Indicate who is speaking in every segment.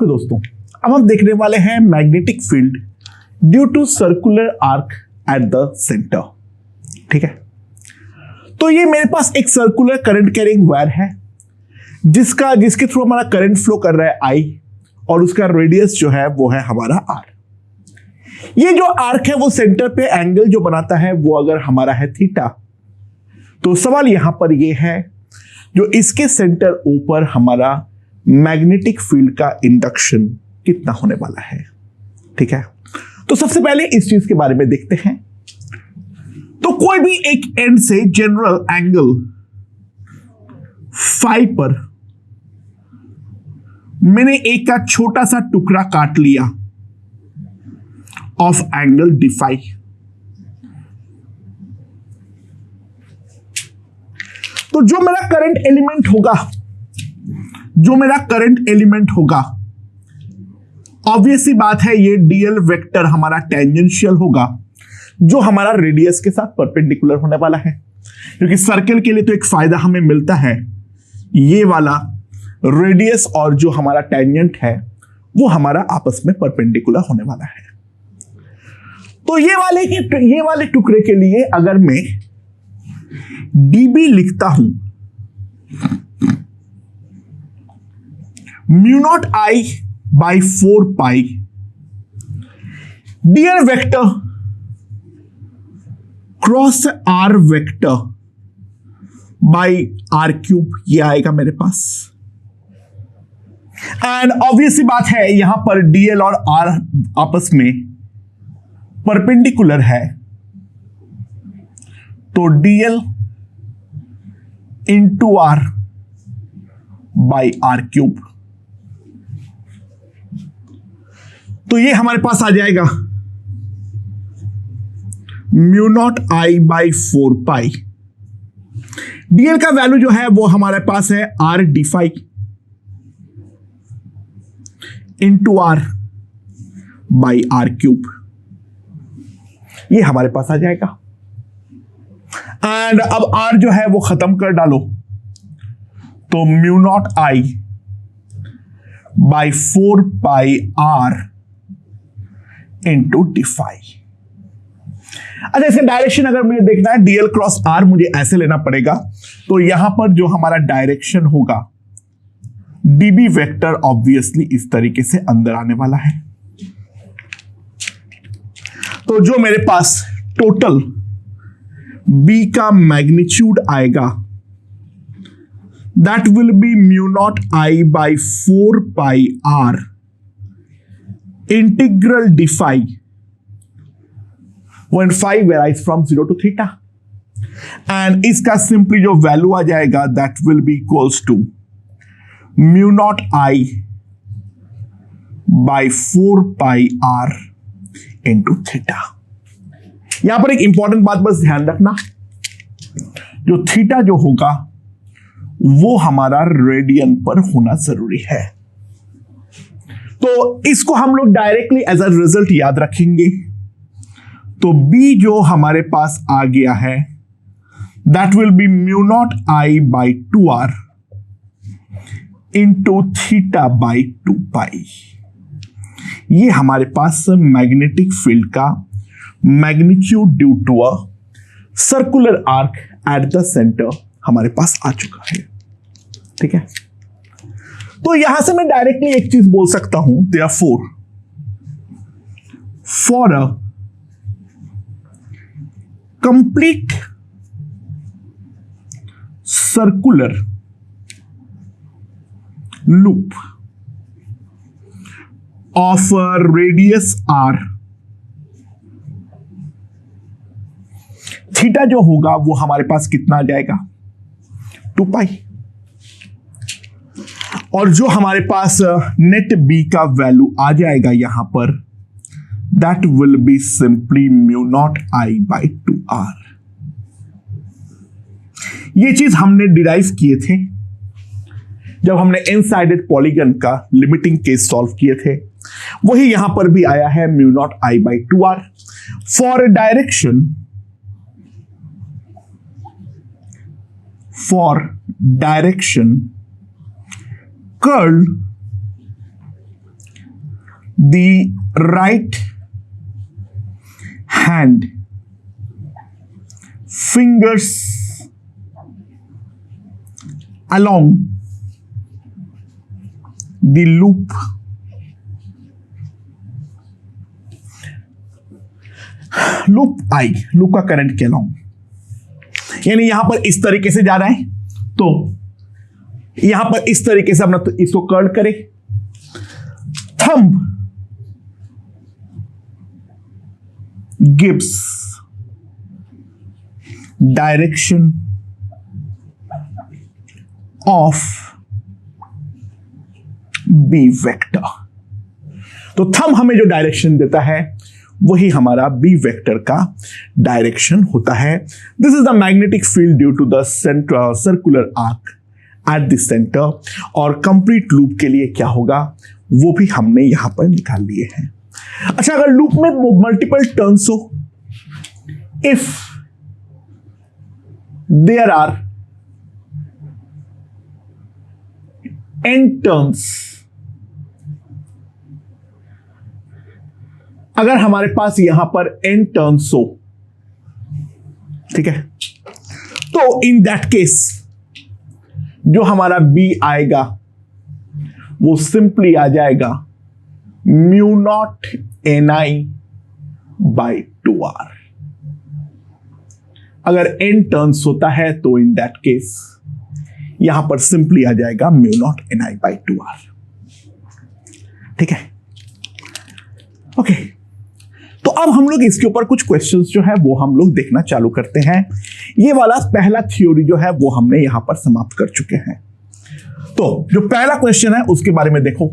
Speaker 1: Okay दोस्तों, अब हम देखने वाले हैं magnetic field due to circular arc at the centre. ठीक है, तो ये मेरे पास एक सर्कुलर करंट कैरिंग वायर है जिसके थ्रू हमारा करंट फ्लो कर रहा है आई, और उसका रेडियस जो है वो है हमारा आर। ये जो आर्क है वो सेंटर पे एंगल जो बनाता है वो अगर हमारा है थीटा, तो सवाल यहां पर ये है जो इसके सेंटर ऊपर हमारा मैग्नेटिक फील्ड का इंडक्शन कितना होने वाला है। ठीक है, तो सबसे पहले इस चीज के बारे में देखते हैं। तो कोई भी एक एंड से जनरल एंगल फाई पर मैंने एक का छोटा सा टुकड़ा काट लिया ऑफ एंगल डिफाई। तो जो मेरा करंट एलिमेंट होगा ऑब्वियस सी बात है, ये डीएल वेक्टर हमारा टेंजेंशियल होगा जो हमारा रेडियस के साथ परपेंडिकुलर होने वाला है, क्योंकि सर्कल के लिए तो एक फायदा हमें मिलता है, ये वाला रेडियस और जो हमारा टेंजेंट है वो हमारा आपस में परपेंडिकुलर होने वाला है। तो ये वाले टुकड़े के लिए अगर मैं डीबी लिखता हूं, mu naught I by 4 pi DL vector cross r vector by r cube, ये आएगा मेरे पास। एंड ऑब्वियस सी बात है यहां पर डीएल और आर आपस में परपेंडिकुलर है, तो dl into r by r cube, तो ये हमारे पास आ जाएगा mu naught I by 4 pi. Dl का वैल्यू जो है वो हमारे पास है r d phi into r by r cube, ये हमारे पास आ जाएगा। एंड अब आर जो है वो खत्म कर डालो, तो mu naught I by 4 pi are into d phi. अच्छा, इसका डायरेक्शन अगर मुझे देखना है डीएल क्रॉस आर मुझे ऐसे लेना पड़ेगा, तो यहां पर जो हमारा डायरेक्शन होगा डीबी वेक्टर ऑब्वियसली इस तरीके से अंदर आने वाला है। तो जो मेरे पास टोटल बी का मैग्नीट्यूड आएगा that will be mu naught I by 4 pi r integral d phi when phi varies from 0 to theta, and इसका सिंपली जो वैल्यू आ जाएगा that will be equals to mu naught I by 4 pi r into theta। यहां पर एक important बात बस ध्यान रखना, जो थीटा जो होगा वो हमारा रेडियन पर होना जरूरी है, तो इसको हम लोग डायरेक्टली एज अ रिजल्ट याद रखेंगे। तो B जो हमारे पास आ गया है that will be mu naught I by 2r into theta by 2 pi. ये हमारे पास मैग्नेटिक फील्ड का magnitude due to a circular arc at the centre हमारे पास आ चुका है। ठीक है, तो यहां से मैं डायरेक्टली एक चीज बोल सकता हूं, therefore for a complete circular loop of a radius r, theta जो होगा वो हमारे पास कितना आ जाएगा 2 पाई, और जो हमारे पास नेट बी का वैल्यू आ जाएगा यहां पर that will be simply mu naught I by 2r। ये चीज हमने डिराइव किए थे जब हमने इनसाइडेड पॉलीगन का लिमिटिंग केस सॉल्व किए थे, वही यहां पर भी आया है mu naught I by 2r for direction curl the right hand fingers along the loop I, loop का करंट के अलॉन्ग, यानी यहां पर इस तरीके से जा रहा है, तो यहां पर इस तरीके से अपना तो इसको कर्ल करे, thumb gives direction of B vector. तो थंब हमें जो डायरेक्शन देता है वही हमारा बी वेक्टर का डायरेक्शन होता है। This is the magnetic field due to the centre circular arc at the centre. और कंप्लीट लूप के लिए क्या होगा वो भी हमने यहां पर निकाल लिए हैं। अच्छा, अगर लूप में मल्टीपल टर्न्स हो, if there are n turns, अगर हमारे पास यहां पर n टर्न्स हो, ठीक है, तो इन दैट केस जो हमारा b आएगा वो सिंपली आ जाएगा mu not ni by 2r। अगर n टर्न्स होता है तो इन दैट केस यहां पर सिंपली आ जाएगा mu not ni by 2r। ठीक है, ओके। तो अब हम लोग इसके ऊपर कुछ क्वेश्चंस जो है वो हम लोग देखना चालू करते हैं। ये वाला पहला थ्योरी जो है वो हमने यहां पर समाप्त कर चुके हैं। तो जो पहला क्वेश्चन है उसके बारे में देखो,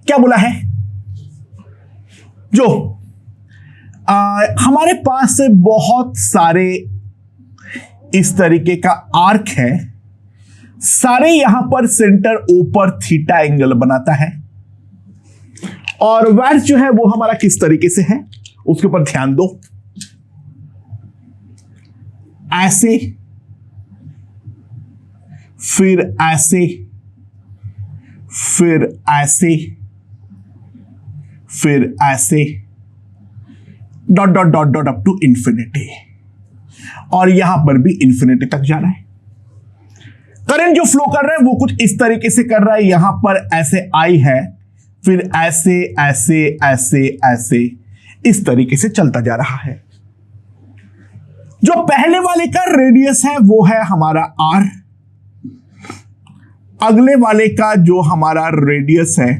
Speaker 1: क्या बोला है, जो हमारे पास बहुत सारे इस तरीके का आर्क है, सारे यहां पर सेंटर ओ पर थीटा एंगल बनाता है, और वैट्स जो है वो हमारा किस तरीके से है उसके ऊपर ध्यान दो। ऐसे, फिर ऐसे, फिर ऐसे, फिर ऐसे, dot dot dot dot up to infinity, और यहां पर भी इंफिनिटी तक जा रहा है। करंट जो फ्लो कर रहा है वो कुछ इस तरीके से कर रहा है, यहां पर ऐसे आई है, फिर ऐसे ऐसे ऐसे ऐसे इस तरीके से चलता जा रहा है। जो पहले वाले का रेडियस है वो है हमारा r, अगले वाले का जो हमारा रेडियस है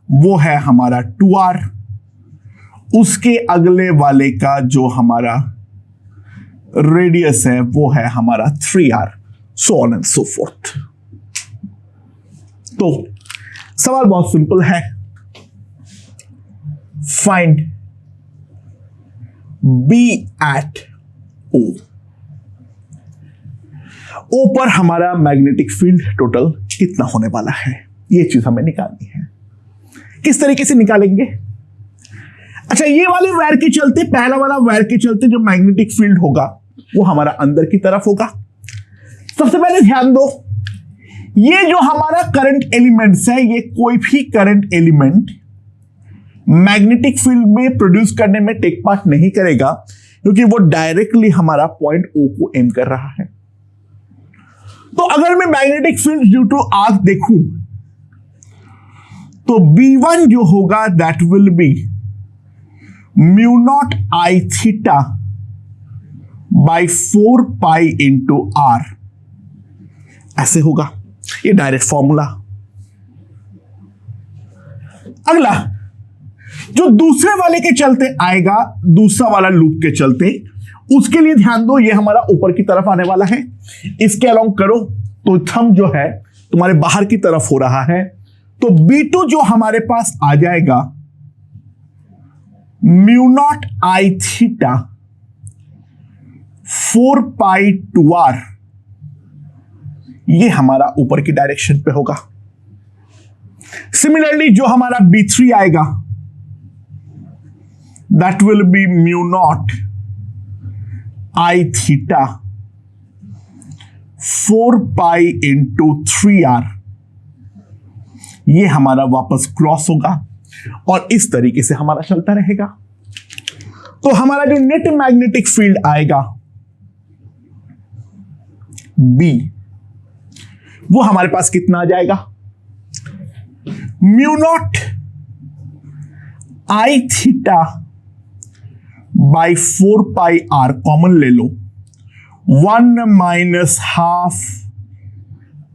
Speaker 1: वो है हमारा 2r, उसके अगले वाले का जो हमारा रेडियस है वो है हमारा 3r, so on and so forth. तो सवाल बहुत सिंपल है, find B at O। O पर हमारा मैग्नेटिक फील्ड टोटल कितना होने वाला है, ये चीज हमें निकालनी है। किस तरीके से निकालेंगे? अच्छा, ये वाले वायर के चलते, पहला वाला वायर के चलते जो मैग्नेटिक फील्ड होगा वो हमारा अंदर की तरफ होगा। सबसे पहले ध्यान दो, ये जो हमारा करंट एलिमेंट्स है, ये कोई भी करंट एलिमेंट मैग्नेटिक फील्ड में प्रोड्यूस करने में टेक पार्ट नहीं करेगा, क्योंकि वो डायरेक्टली हमारा पॉइंट O को एम कर रहा है। तो अगर मैं magnetic field due to arc देखूं तो B1 जो होगा that will be mu naught I theta by 4 pi into r, ऐसे होगा, ये डायरेक्ट फॉर्मूला। अगला जो दूसरे वाले के चलते आएगा, दूसरा वाला लूप के चलते, उसके लिए ध्यान दो, ये हमारा ऊपर की तरफ आने वाला है, इसके अलोंग करो तो थंब जो है तुम्हारे बाहर की तरफ हो रहा है, तो B2 जो हमारे पास आ जाएगा mu naught I theta 4 pi 2r, ये हमारा ऊपर की डायरेक्शन पे होगा। सिमिलरली जो हमारा B3 आएगा that will be mu naught I theta 4 pi into 3r, ये हमारा वापस क्रॉस होगा और इस तरीके से हमारा चलता रहेगा। तो हमारा जो नेट मैग्नेटिक फील्ड आएगा बी, वो हमारे पास कितना आ जाएगा, mu naught I theta by 4 pi are, common ले लो, 1 माइनस हाफ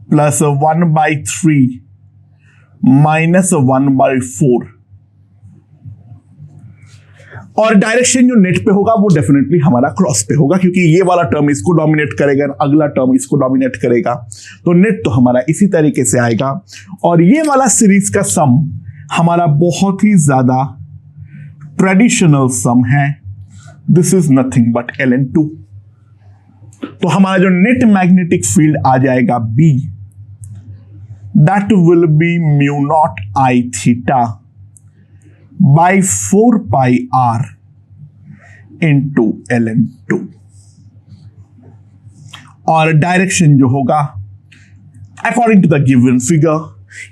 Speaker 1: प्लस 1/3 माइनस 1/4, और डायरेक्शन जो नेट पे होगा वो डेफिनेटली हमारा क्रॉस पे होगा, क्योंकि ये वाला टर्म इसको डोमिनेट करेगा, अगला टर्म इसको डोमिनेट करेगा, तो नेट तो हमारा इसी तरीके से आएगा। और ये वाला सीरीज का सम हमारा बहुत ही ज्यादा ट्रेडिशनल सम है, this is nothing but ln2। तो हमारा जो नेट मैग्नेटिक फील्ड आ जाएगा B, that will be mu naught I theta by 4 pi are into ln2, और डायरेक्शन जो होगा according to the given figure,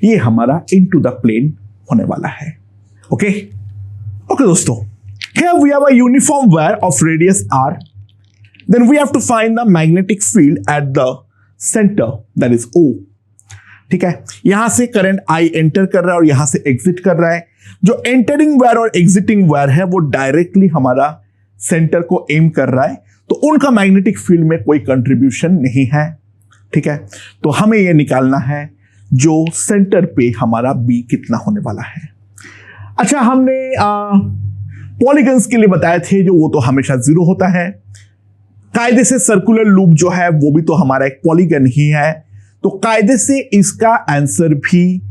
Speaker 1: ये हमारा इनटू द प्लेन होने वाला है। ओके दोस्तों, here we have a uniform wire of radius r, then we have to find the magnetic field at the center, that is O। ठीक है, यहां से करंट I एंटर कर रहा है और यहां से एग्जिट कर रहा है। जो एंटरिंग वायर और एग्जिटिंग वायर है वो डायरेक्टली हमारा सेंटर को एम कर रहा है, तो उनका मैग्नेटिक फील्ड में कोई कंट्रीब्यूशन नहीं है। ठीक है, तो हमें यह निकालना है जो सेंटर पे हमारा बी कितना होने वाला है। अच्छा, हमने पॉलीगन्स के लिए बताए थे जो वो तो हमेशा 0 होता है। कायदे से सर्कुलर लूप जो है वो भी तो हमारा एक पॉलीगन ही है, तो कायदे से इसका आंसर भी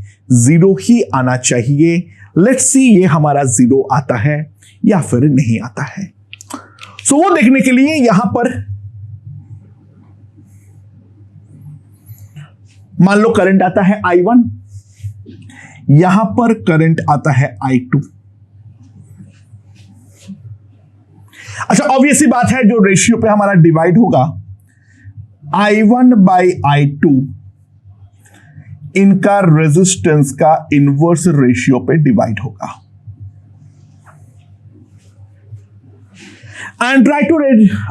Speaker 1: 0 ही आना चाहिए। लेट्स सी ये हमारा 0 आता है या फिर नहीं आता है। सो वो देखने के लिए यहां पर मान लो करंट आता है I1, यहां पर करंट आता है I2। अच्छा, ऑब्वियसली बात है जो रेशियो पे हमारा डिवाइड होगा I1 बाई I2, इनका रेजिस्टेंस का इनवर्स रेशियो पे डिवाइड होगा। एंड ट्राई टू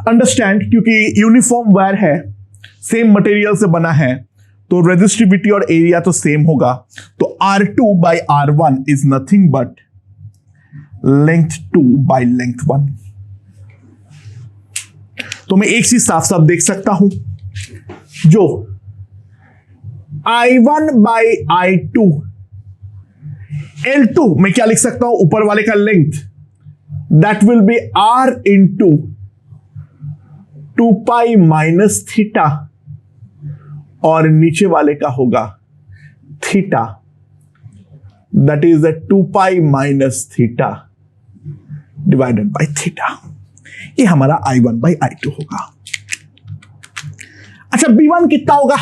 Speaker 1: अंडरस्टैंड, क्योंकि यूनिफॉर्म वायर है, सेम मटेरियल से बना है, तो रेजिस्टिविटी और एरिया तो सेम होगा। तो R2 by R1 is nothing but length 2 by length 1। तो मैं एक चीज साफ साफ देख सकता हूं, जो I1 बाई I2 L2 मैं क्या लिख सकता हूं, ऊपर वाले का length, that will B R into 2 pi minus theta, और नीचे वाले का होगा theta, that is 2 pi minus theta divided by theta. ये हमारा I1 बाई I2 होगा। अच्छा, B1 कितना होगा,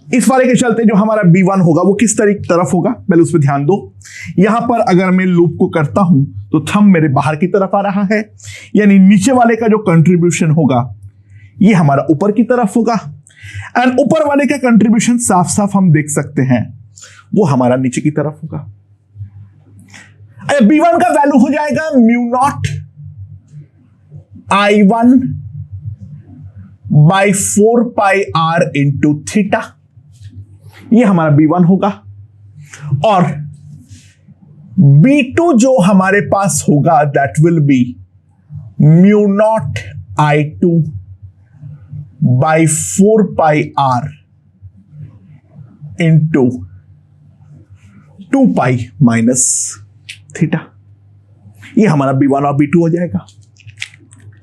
Speaker 1: इस वाले के चलते जो हमारा B1 होगा वो किस तरफ होगा, पहले उस पर ध्यान दो। यहां पर अगर मैं लूप को करता हूं तो थंब मेरे बाहर की तरफ आ रहा है, यानी नीचे वाले का जो कंट्रीब्यूशन होगा ये हमारा ऊपर की तरफ होगा, एंड ऊपर वाले का कंट्रीब्यूशन साफ साफ हम देख सकते हैं वो हमारा नीचे की तरफ होगा। B1 का वैल्यू हो जाएगा mu not I1 by 4 pi R into theta, ये हमारा B1 होगा। और B2 जो हमारे पास होगा that will be mu not I2 by 4 pi R into 2 pi minus theta, ये हमारा B1 और B2 हो जाएगा।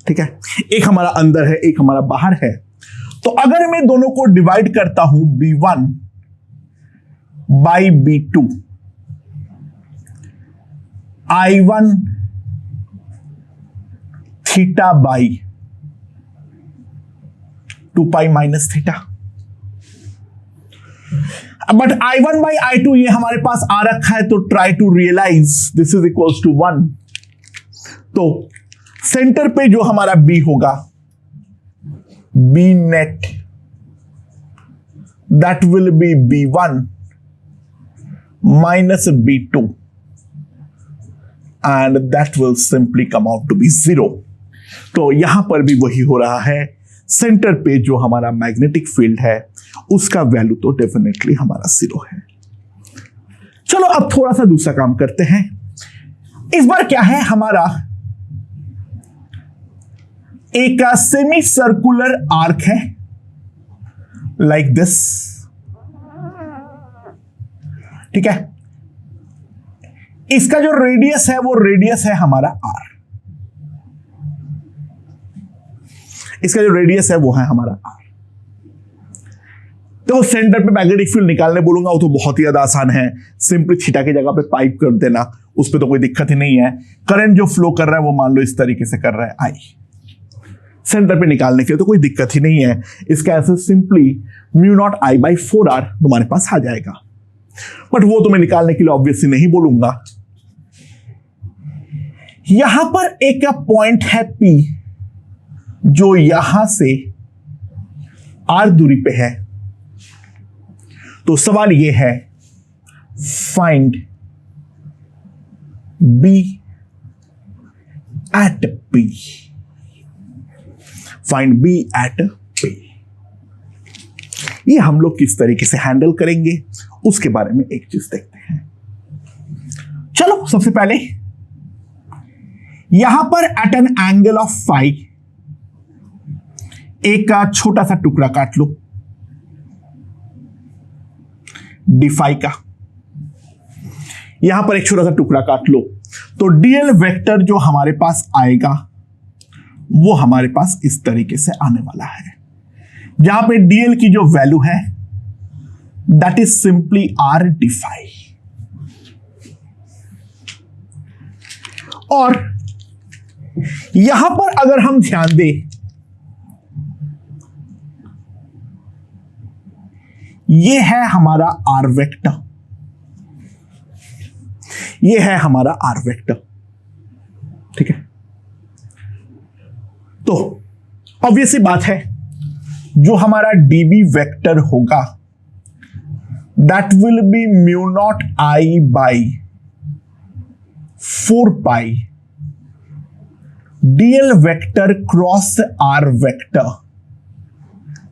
Speaker 1: ठीक है, एक हमारा अंदर है, एक हमारा बाहर है। तो अगर मैं दोनों को डिवाइड करता हूं B1 by B2, I1 theta by 2 pi minus theta, but I1 by I2 ये हमारे पास आ रखा है, तो try to realise this is equals to 1। तो सेंटर पे जो हमारा B होगा B net, that will be B1 minus B2 and that will simply come out to be 0. तो यहां पर भी वही हो रहा है, सेंटर पे जो हमारा मैग्नेटिक फील्ड है उसका वैल्यू तो डेफिनेटली हमारा 0 है। चलो अब थोड़ा सा दूसरा काम करते हैं। इस बार क्या है, हमारा एक सेमी सर्कुलर आर्क है लाइक दिस, ठीक है। इसका जो रेडियस है वो रेडियस है हमारा r, इसका जो रेडियस है वो है हमारा r। तो सेंटर पे मैग्नेटिक फील्ड निकालने बोलूंगा वो तो बहुत ही ज्यादा आसान है, सिंपली थीटा की जगह पे पाइप कर देना, उस पर तो कोई दिक्कत ही नहीं है। करंट जो फ्लो कर रहा है वो मान लो इस तरीके से कर रहा है I, सेंटर पे निकालने के लिए तो कोई दिक्कत ही नहीं है। इसका ऐसे सिंपली μ0I/4r तुम्हारे पास आ जाएगा, बट वो तो मैं निकालने के लिए ऑब्वियसली नहीं बोलूंगा। यहां पर एक पॉइंट है P जो यहां से R दूरी पे है, तो सवाल यह है find B at P, find B at P। ये हम लोग किस तरीके से हैंडल करेंगे उसके बारे में एक चीज देखते हैं। चलो सबसे पहले यहां पर at an angle of phi एक छोटा सा टुकड़ा काट लो डी फाई का, यहां पर एक छोटा सा टुकड़ा काट लो, तो डीएल वेक्टर जो हमारे पास आएगा वो हमारे पास इस तरीके से आने वाला है, जहां पे डीएल की जो वैल्यू है that is simply r d phi. और यहां पर अगर हम ध्यान दें, ये है हमारा आर वेक्टर, ये है हमारा आर वेक्टर, ठीक है। तो ऑब्वियसली बात है जो हमारा डीबी वेक्टर होगा that will be μ0I/4π dl vector cross r vector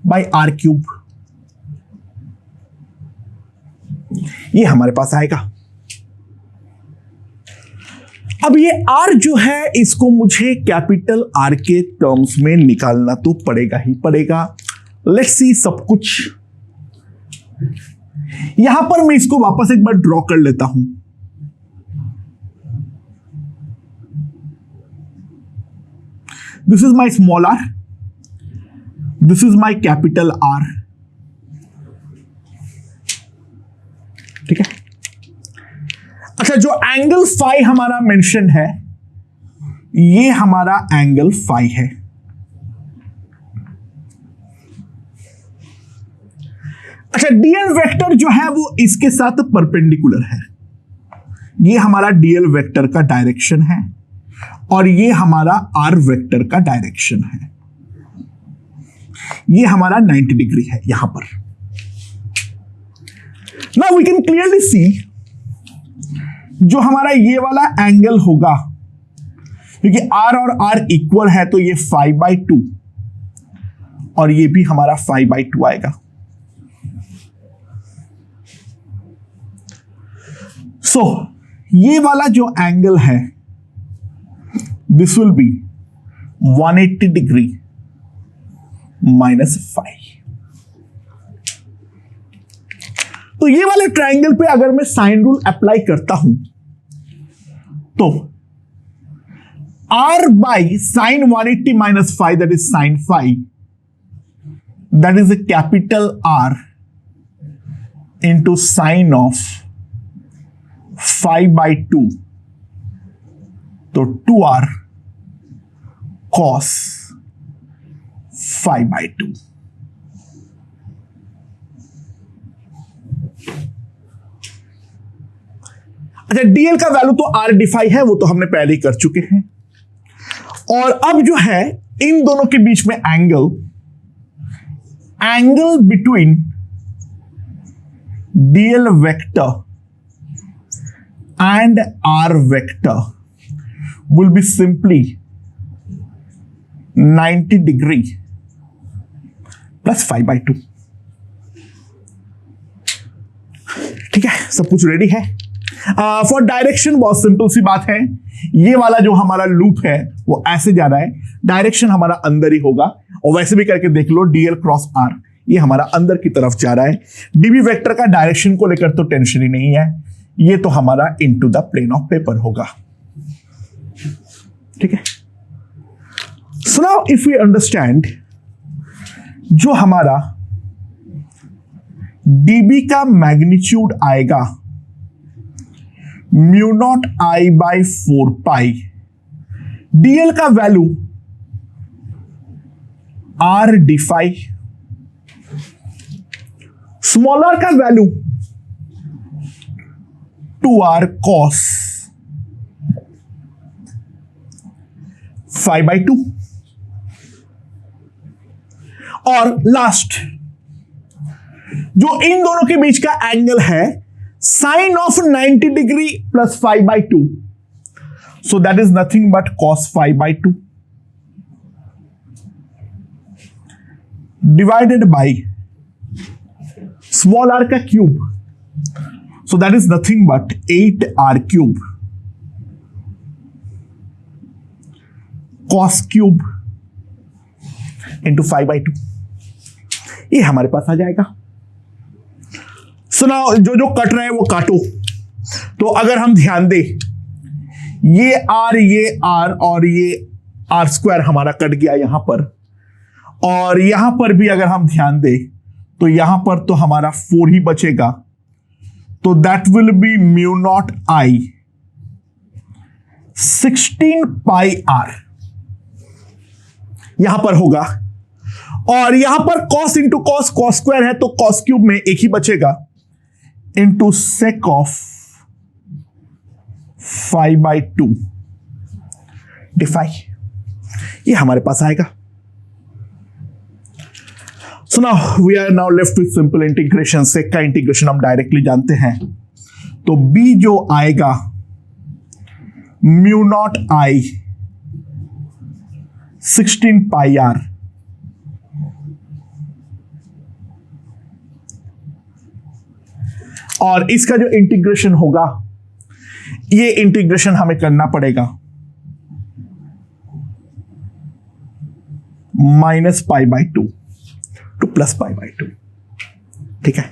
Speaker 1: by r cube, ये हमारे पास आएगा। अब ये R जो है इसको मुझे कैपिटल R के टर्म्स में निकालना तो पड़ेगा ही पड़ेगा। लेट्स सी सब कुछ, यहां पर मैं इसको वापस एक बार ड्रॉ कर लेता हूं। This is my small r, this is my capital R, ठीक है। अच्छा, जो एंगल फाई हमारा मेंशन है ये हमारा एंगल फाई है। अच्छा, डीएल वेक्टर जो है वो इसके साथ परपेंडिकुलर है, ये हमारा डीएल वेक्टर का डायरेक्शन है और ये हमारा आर वेक्टर का डायरेक्शन है, ये हमारा 90 डिग्री है यहां पर। Now we can clearly see जो हमारा ये वाला एंगल होगा, क्योंकि R और R इक्वल है तो ये 5/2 और ये भी हमारा 5/2 आएगा। सो ये वाला जो एंगल है दिस विल बी 180 डिग्री -5। तो ये वाले ट्रायंगल पे अगर मैं साइन रूल अप्लाई करता हूं तो R by sine 180 -5 that is sine 5, that is a capital R into sine of 5/2, तो 2R cos 5/2। अच्छा, डीएल का वैल्यू तो आर डिफाई है, वो तो हमने पहले ही कर चुके हैं। और अब जो है इन दोनों के बीच में angle angle between DL vector and r vector will be simply 90 degree plus 5/2. ठीक है, सब कुछ रेडी है. फॉर डायरेक्शन बहुत सिंपल सी बात है. ये वाला जो हमारा लूप है वो ऐसे जा रहा है, डायरेक्शन हमारा अंदर ही होगा. और वैसे भी करके देख लो, डीएल क्रॉस आर ये हमारा अंदर की तरफ जा रहा है. डीबी वेक्टर का डायरेक्शन को लेकर तो टेंशन ही नहीं है, ये तो हमारा into the plane of paper होगा. ठीक है. So now if we understand, जो हमारा डीबी का मैग्नीट्यूड आएगा mu naught I by 4 pi, dl का value r d phi, small r का वैल्यू 2r cos 5/2, और लास्ट जो इन दोनों के बीच का एंगल है sine of 90 degree plus 5/2, so that is nothing but cos 5/2 divided by small r का cube, so that is nothing but 8r cube cos cube into 5/2. ये हमारे पास आ जाएगा. सुना, जो कट रहा है वो काटो. तो अगर हम ध्यान दें, ये r और ये r स्क्वायर हमारा कट गया यहां पर, और यहां पर भी अगर हम ध्यान दें तो यहां पर तो हमारा 4 ही बचेगा. तो that will be mu naught I 16 pi are यहां पर होगा. और यहां पर cos into cos, cos square है तो कॉस क्यूब में एक ही बचेगा, इंटू सेक ऑफ 5/2 डिफाई. ये हमारे पास आएगा. So now we are now left with simple integration. सेक का इंटीग्रेशन हम डायरेक्टली जानते हैं. तो b जो आएगा mu naught I 16 pi are और इसका जो इंटीग्रेशन होगा, ये इंटीग्रेशन हमें करना पड़ेगा -π/2 टू +π/2. ठीक है.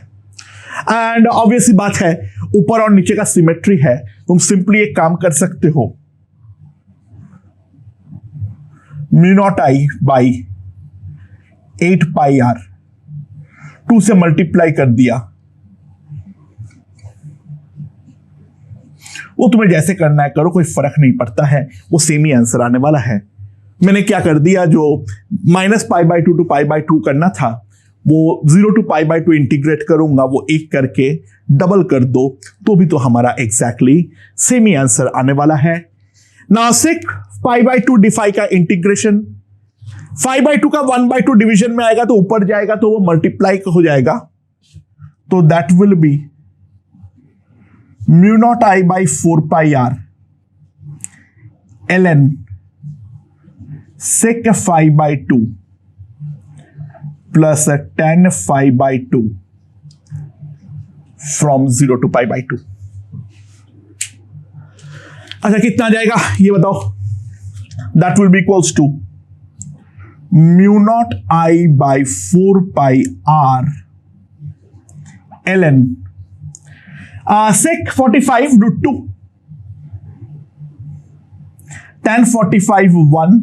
Speaker 1: एंड ऑब्वियसली बात है, ऊपर और नीचे का सिमेट्री है, तुम सिंपली एक काम कर सकते हो, mu naught I by 8 pi r 2 से मल्टीप्लाई कर दिया. वो तुम्हें जैसे करना है करो, कोई फर्क नहीं पड़ता है, वो सेम ही आंसर आने वाला है. मैंने क्या कर दिया, जो -π/2 टू π/2 करना था वो 0 टू π/2 इंटीग्रेट करूंगा, वो एक करके डबल कर दो तो भी तो हमारा एग्जैक्टली सेम ही आंसर आने वाला है. नाउ सेक π/2 डिफाई का इंटीग्रेशन 5/2 का 1/2 डिवीजन में आएगा तो ऊपर जाएगा तो वो मल्टीप्लाई हो जाएगा. तो that will be mu naught I by 4 pi r ln sec 5/2 plus tan 5/2 from 0 to π/2. अच्छा, कितना जाएगा ये बताओ. That will be equals to mu naught I by 4 pi r ln sec 45 √2 tan 45 1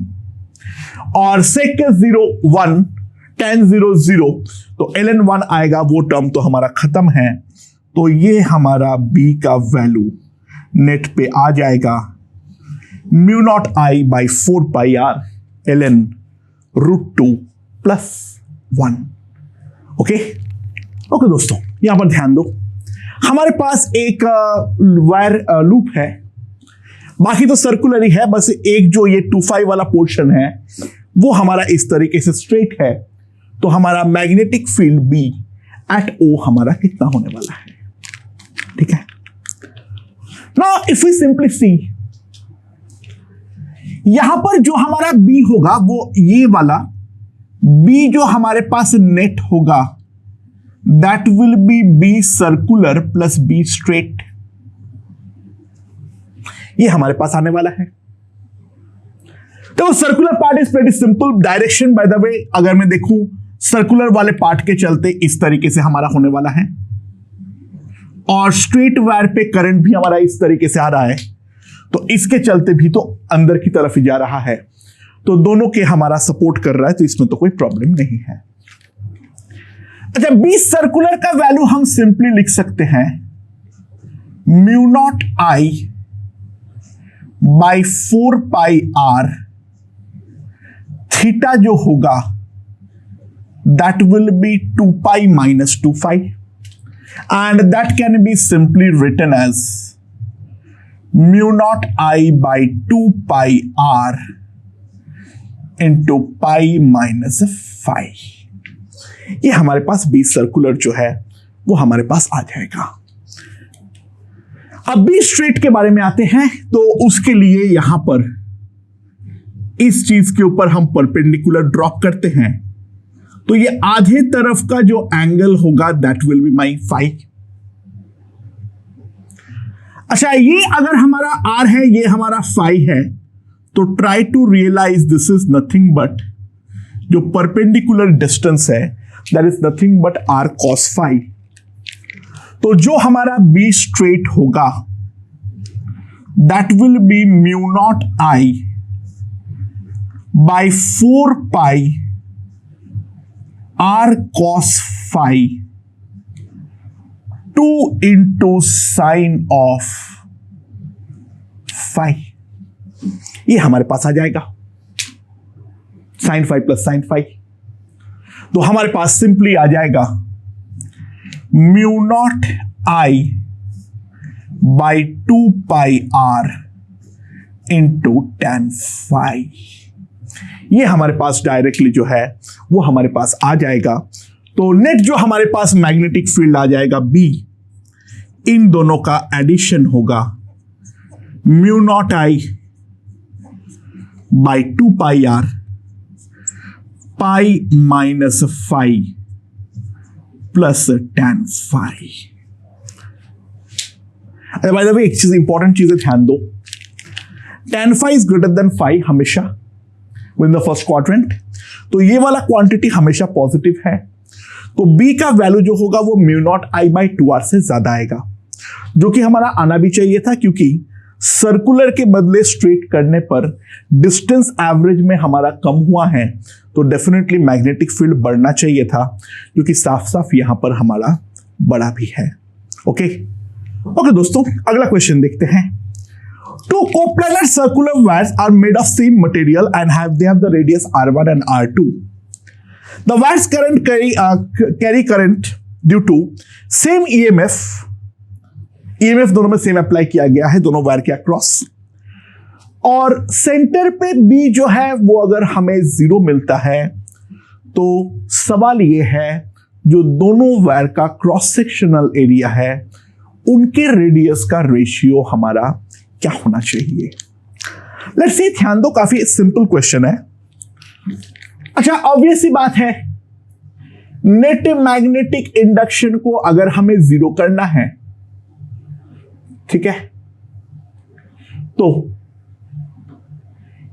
Speaker 1: और sec 0 1 tan 0 0, तो ln 1 आएगा, वो term तो हमारा खत्म है. तो ये हमारा b का वैल्यू नेट पे आ जाएगा mu naught I by 4 pi r ln √2 plus 1. Okay दोस्तों, यहां पर ध्यान दो, हमारे पास एक वायर लूप है, बाकी तो सर्कुलर ही है, बस एक जो ये 2π वाला पोर्शन है वो हमारा इस तरीके से स्ट्रेट है. तो हमारा मैग्नेटिक फील्ड बी एट ओ हमारा कितना होने वाला है? ठीक है। नाउ इफ वी सिंपली सी, यहां पर जो हमारा बी होगा वो ये वाला बी जो हमारे पास नेट होगा that will be B circular plus B straight, ये हमारे पास आने वाला है। तो circular part is pretty simple. Direction by the way अगर मैं देखूं सर्कुलर वाले पार्ट के चलते इस तरीके से हमारा होने वाला है, और स्ट्रेट वायर पे करंट भी हमारा इस तरीके से आ रहा है, तो इसके चलते भी तो अंदर की तरफ ही जा रहा है, तो दोनों के हमारा सपोर्ट कर रहा है, तो इसमें तो कोई प्रॉब्लम नहीं है। अच्छा, बी सर्कुलर का वैल्यू हम सिंपली लिख सकते हैं mu naught I by 4 pi r, theta जो होगा that will be 2 pi minus 2 phi, and that can be simply written as mu naught I by 2 pi r into pi minus phi। ये हमारे पास B circular जो है वो हमारे पास आ जाएगा। अब बी स्ट्रेट के बारे में आते हैं, तो उसके लिए यहां पर इस चीज के ऊपर हम परपेंडिकुलर ड्रॉप करते हैं, तो ये आधे तरफ का जो एंगल होगा that will be my phi. अच्छा, ये अगर हमारा आर है, ये हमारा फाई है, तो try to realise this is nothing but जो परपेंडिकुलर डिस्टेंस है that is nothing but r cos phi. तो जो हमारा बी स्ट्रेट होगा that will be mu naught I by 4 pi r cos phi 2 into sin of phi, ये हमारे पास आ जाएगा sin phi plus sin phi। तो हमारे पास सिंपली आ जाएगा mu naught I by 2 pi r into tan phi। ये हमारे पास डायरेक्टली जो है वो हमारे पास आ जाएगा। तो नेट जो हमारे पास मैग्नेटिक फील्ड आ जाएगा बी, इन दोनों का एडिशन होगा mu naught I by 2 pi r pi minus phi plus tan phi। By the way एक चीज इंपॉर्टेंट चीज है, ध्यान दो, tan phi इज ग्रेटर देन फाई हमेशा विद द फर्स्ट क्वाड्रेंट, तो ये वाला क्वांटिटी हमेशा पॉजिटिव है, तो बी का वैल्यू जो होगा वो mu naught I by 2r से ज्यादा आएगा, जो कि हमारा आना भी चाहिए था, क्योंकि सर्कुलर के बदले स्ट्रेट करने पर डिस्टेंस एवरेज में हमारा कम हुआ है, तो डेफिनेटली मैग्नेटिक फील्ड बढ़ना चाहिए था, जो कि साफ साफ यहां पर हमारा बड़ा भी है। ओके दोस्तों, अगला क्वेश्चन देखते हैं। Two coplanar circular wires are made of same material and they have the radius r1 and r2. The wires carry current due to same EMF. EMF दोनों में सेम अप्लाई किया गया है दोनों वायर के अक्रॉस, और सेंटर पे B जो है वो अगर हमें 0 मिलता है, तो सवाल ये है जो दोनों वायर का क्रॉस सेक्शनल एरिया है उनके रेडियस का रेशियो हमारा क्या होना चाहिए। लेट्स सी, ध्यान दो, काफी सिंपल क्वेश्चन है। अच्छा, ऑब्वियस सी बात है, नेट मैग्नेटिक इंडक्शन को अगर हमें 0 करना है, ठीक है, तो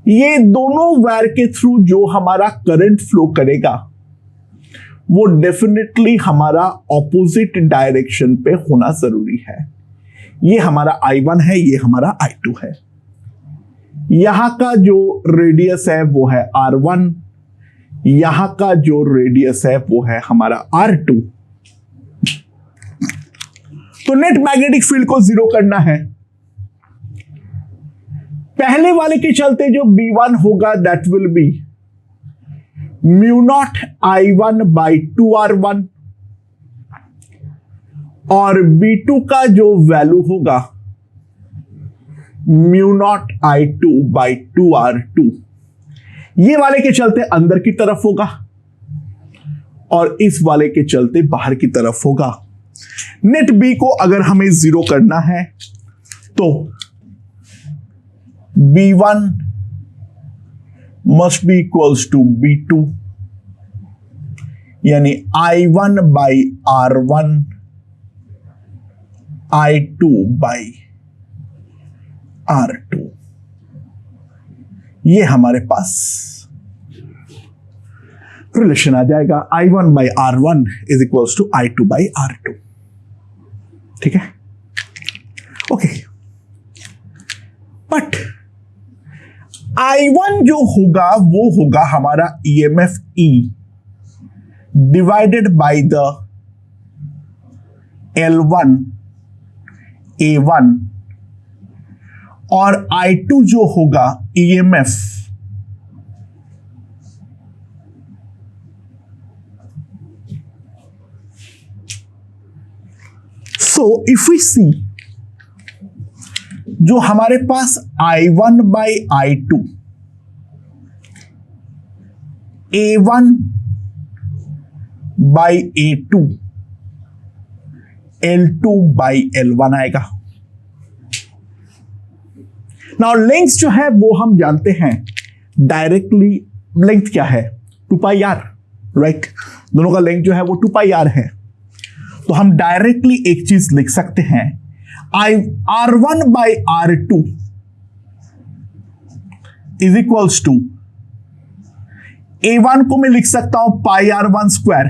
Speaker 1: ये दोनों वायर के थ्रू जो हमारा करंट फ्लो करेगा वो डेफिनेटली हमारा ऑपोजिट डायरेक्शन पे होना जरूरी है। ये हमारा I1 है, ये हमारा I2 है। यहां का जो रेडियस है वो है R1, यहां का जो रेडियस है वो है हमारा R2। तो नेट मैग्नेटिक फील्ड को 0 करना है। पहले वाले के चलते जो B1 होगा that will be mu not I1 by 2R1, और B2 का जो वैल्यू होगा mu not I2 by 2R2, ये वाले के चलते अंदर की तरफ होगा, और इस वाले के चलते बाहर की तरफ होगा। नेट बी को अगर हमें 0 करना है तो B1 must be equals to B2, यानी I1 by R1 I2 by R2। ये हमारे पास रिलेशन आ जाएगा। I1 by R1 is equals to I2 by R2। ठीक है, ओके। बट I1 जो होगा वो होगा हमारा EMF E divided by the L1 A1, और I2 जो होगा EMF सो इफ वी सी जो हमारे पास I1 by I2, A1 by A2, L2 by L1 आएगा। नाउ लेंथ जो है वो हम जानते हैं डायरेक्टली। लेंथ क्या है? 2πr, right. दोनों का लेंथ जो है वो 2πr है। तो हम डायरेक्टली एक चीज लिख सकते हैं, R1 by R2 is equals to A1 को मैं लिख सकता हूं पाई R1 स्क्वायर,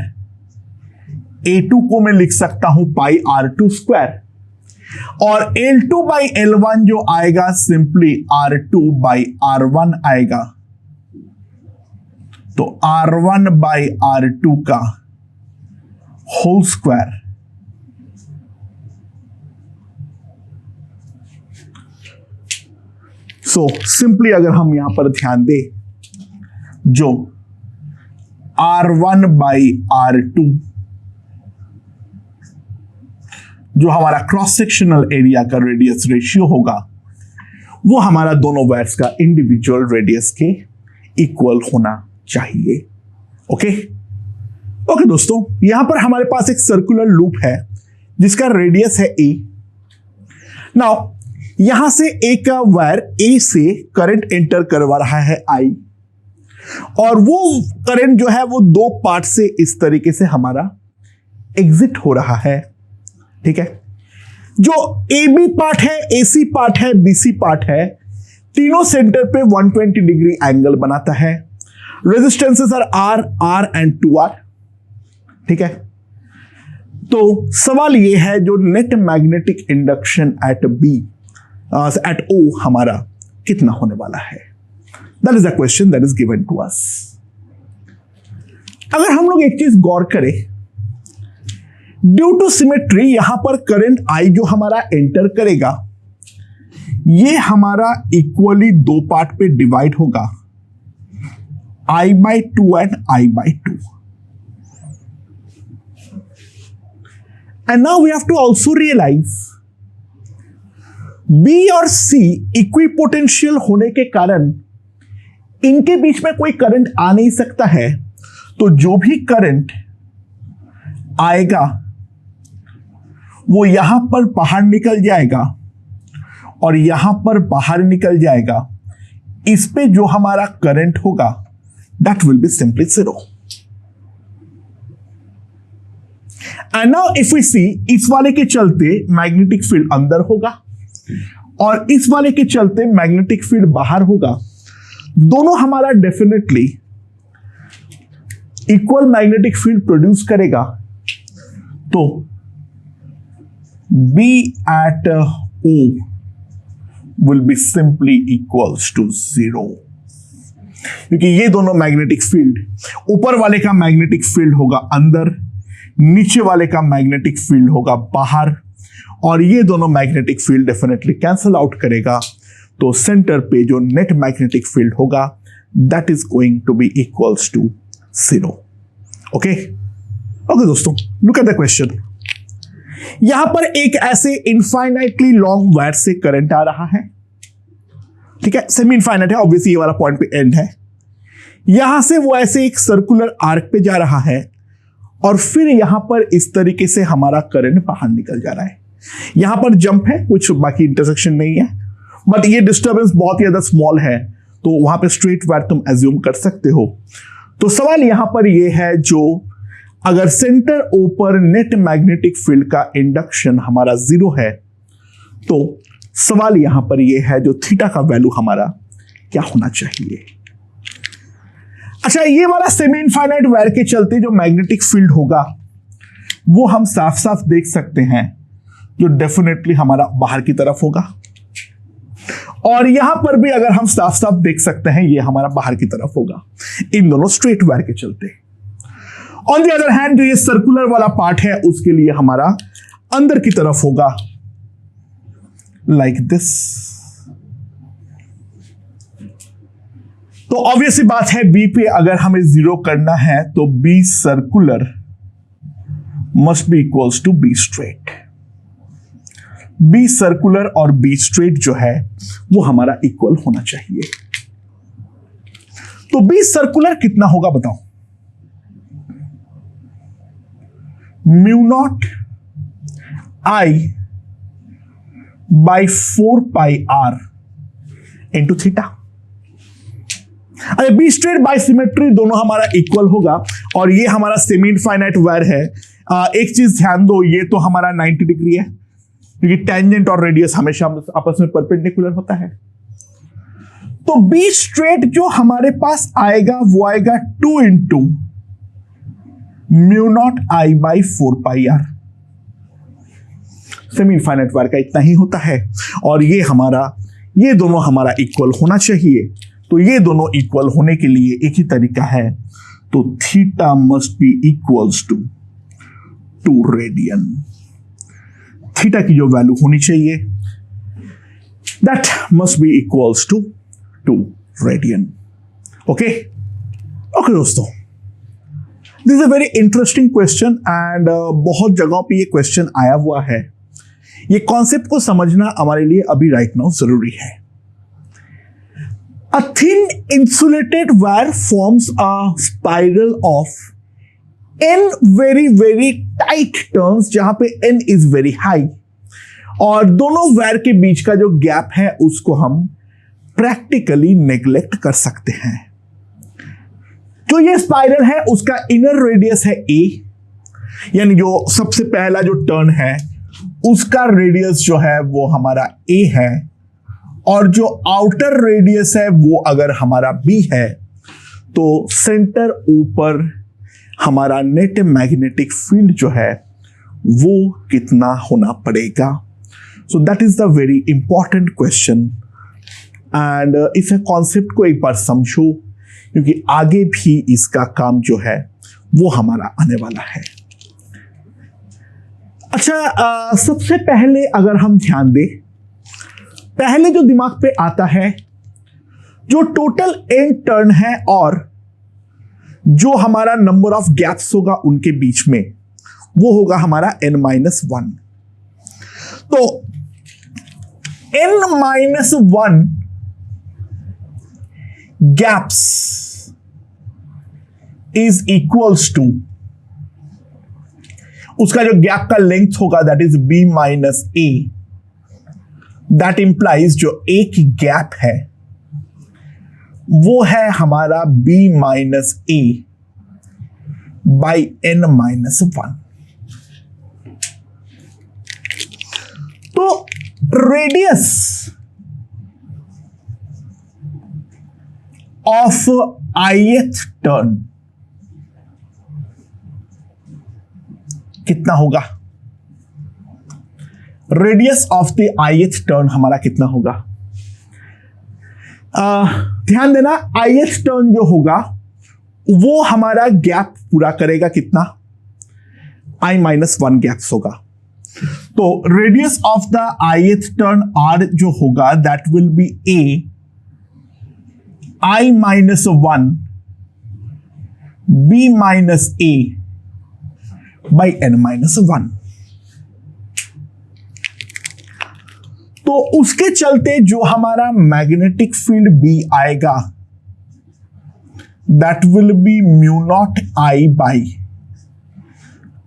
Speaker 1: A2 को मैं लिख सकता हूं पाई R2 स्क्वायर, और L2 by L1 जो आएगा सिंपली R2 by R1 आएगा। तो R1 by R2 का होल स्क्वायर सो सिंपली अगर हम यहां पर ध्यान दें, जो R1 by R2 जो हमारा क्रॉस सेक्शनल एरिया का रेडियस रेशियो होगा वो हमारा दोनों वायर्स का इंडिविजुअल रेडियस के इक्वल होना चाहिए। ओके ओके दोस्तों, यहां पर हमारे पास एक सर्कुलर लूप है जिसका रेडियस है A। नाउ यहां से एक वायर A से करंट एंटर करवा रहा है I, और वो करंट जो है वो दो पार्ट से इस तरीके से हमारा एग्जिट हो रहा है। ठीक है, जो AB पार्ट है, AC पार्ट है, BC पार्ट है, तीनों सेंटर पे 120 डिग्री एंगल बनाता है। Resistances are R and 2R। ठीक है, तो सवाल ये है जो net magnetic induction at B at O हमारा कितना होने वाला है? That is the question that is given to us. अगर हम लोग एक चीज गौर करें, ड्यू टू सिमेट्री यहां पर करंट I जो हमारा एंटर करेगा ये हमारा इक्वली दो पार्ट पे डिवाइड होगा, I/2 and I/2। And now we have to also realise B और C इक्विपोटेंशियल होने के कारण इनके बीच में कोई करंट आ नहीं सकता है। तो जो भी करंट आएगा वो यहां पर बाहर निकल जाएगा और यहां पर बाहर निकल जाएगा। इस पे जो हमारा करंट होगा that will be simply 0। And now if we see, इस वाले के चलते मैग्नेटिक फील्ड अंदर होगा और इस वाले के चलते मैग्नेटिक फील्ड बाहर होगा। दोनों हमारा definitely equal magnetic field produce करेगा। तो B at O will be simply equals to 0, क्योंकि ये दोनों मैग्नेटिक फील्ड, ऊपर वाले का मैग्नेटिक फील्ड होगा अंदर, नीचे वाले का मैग्नेटिक फील्ड होगा बाहर, और ये दोनों magnetic field definitely cancel out करेगा। तो सेंटर पे जो नेट मैग्नेटिक फील्ड होगा that is going to be equals to 0। Okay okay दोस्तों, लुक एट द क्वेश्चन। यहां पर एक ऐसे इनफाइनाइटली लॉन्ग वायर से करंट आ रहा है। ठीक है, सेमी इनफाइनाइट है, ऑब्वियसली ये वाला पॉइंट पे एंड है। यहां से वो ऐसे एक सर्कुलर आर्क पे जा रहा है और फिर यहां पर इस तरीके से हमारा करंट बाहर निकल जा रहा है। यहां पर जंप है, कुछ बाकी इंटरसेक्शन नहीं है, बट ये डिस्टर्बेंस बहुत ही ज्यादा स्मॉल है, तो वहां पे स्ट्रेट वायर तुम एज्यूम कर सकते हो। तो सवाल यहां पर ये है, जो अगर सेंटर ओ पर नेट मैग्नेटिक फील्ड का इंडक्शन हमारा 0 है, तो सवाल यहां पर यह है, जो थीटा का वैल्यू हमारा क्या होना चाहिए। अच्छा, ये वाला सेमी इनफाइनाइट वायर के चलते जो मैग्नेटिक फील्ड होगा वो हम साफ साफ देख सकते हैं, जो डेफिनेटली हमारा बाहर की तरफ होगा, और यहां पर भी अगर हम साफ साफ देख सकते हैं ये हमारा बाहर की तरफ होगा, इन दोनों स्ट्रेट वायर के चलते। ऑन द अदर हैंड, जो ये सर्कुलर वाला पार्ट है उसके लिए हमारा अंदर की तरफ होगा, लाइक दिस। तो ऑब्वियस बात है, बी पे अगर हमें 0 करना है तो B circular must be equals to B straight. B circular और बी स्ट्रेट जो है वो हमारा इक्वल होना चाहिए। तो बी सर्कुलर कितना होगा बताओ? Mu naught I by 4 pi are into theta. अरे बी स्ट्रेट बाई सिमेट्री दोनों हमारा इक्वल होगा, और ये हमारा सेमी इनफाइनाइट वायर है। एक चीज ध्यान दो, ये तो हमारा 90 डिग्री है, क्योंकि टेंजेंट और रेडियस हमेशा आपस में परपेंडिकुलर होता है। तो बी स्ट्रेट जो हमारे पास आएगा वो आएगा 2 into mu naught I by 4 pi R. Semi infinite wire का इतना ही होता है, और ये दोनों हमारा इक्वल होना चाहिए। तो ये दोनों इक्वल होने के लिए एक ही तरीका है, तो theta must be equals to 2 radian. Theta की जो वैल्यू होनी चाहिए that must be equals to 2 radian. Okay दोस्तों, this is a very interesting question, and बहुत जगहों पे ये क्वेश्चन आया हुआ है। ये कॉन्सेप्ट को समझना हमारे लिए अभी राइट नाउ जरूरी है। A thin insulated wire forms a spiral of n very very tight turns, जहां पे n is very high, और दोनों वायर के बीच का जो गैप है उसको हम प्रैक्टिकली नेग्लेक्ट कर सकते हैं। जो ये स्पाइरल है उसका इनर रेडियस है a, यानी जो सबसे पहला जो टर्न है उसका रेडियस जो है वो हमारा a है, और जो आउटर रेडियस है वो अगर हमारा b है, तो सेंटर ऊपर हमारा नेट मैग्नेटिक फील्ड जो है वो कितना होना पड़ेगा। सो that is the very important question, and इस कॉन्सेप्ट को एक बार समझो, क्योंकि आगे भी इसका काम जो है वो हमारा आने वाला है। अच्छा, सबसे पहले अगर हम ध्यान दें, पहले जो दिमाग पे आता है, जो टोटल एन टर्न है और जो हमारा नंबर ऑफ गैप्स होगा उनके बीच में, वो होगा हमारा n-1। तो n-1 gaps is equals to, उसका जो गैप का लेंथ होगा that is b minus a। That implies जो एक गैप है वो है हमारा b minus a by n-1। तो रेडियस ऑफ ith टर्न कितना होगा? Radius of the ith turn हमारा कितना होगा? ध्यान देना, ith टर्न जो होगा वो हमारा गैप पूरा करेगा कितना? i-1 गैप्स होगा। तो radius of the ith turn r जो होगा that will be a i-1 b minus a by n-1। तो उसके चलते जो हमारा मैग्नेटिक फील्ड B आएगा that will be mu naught I by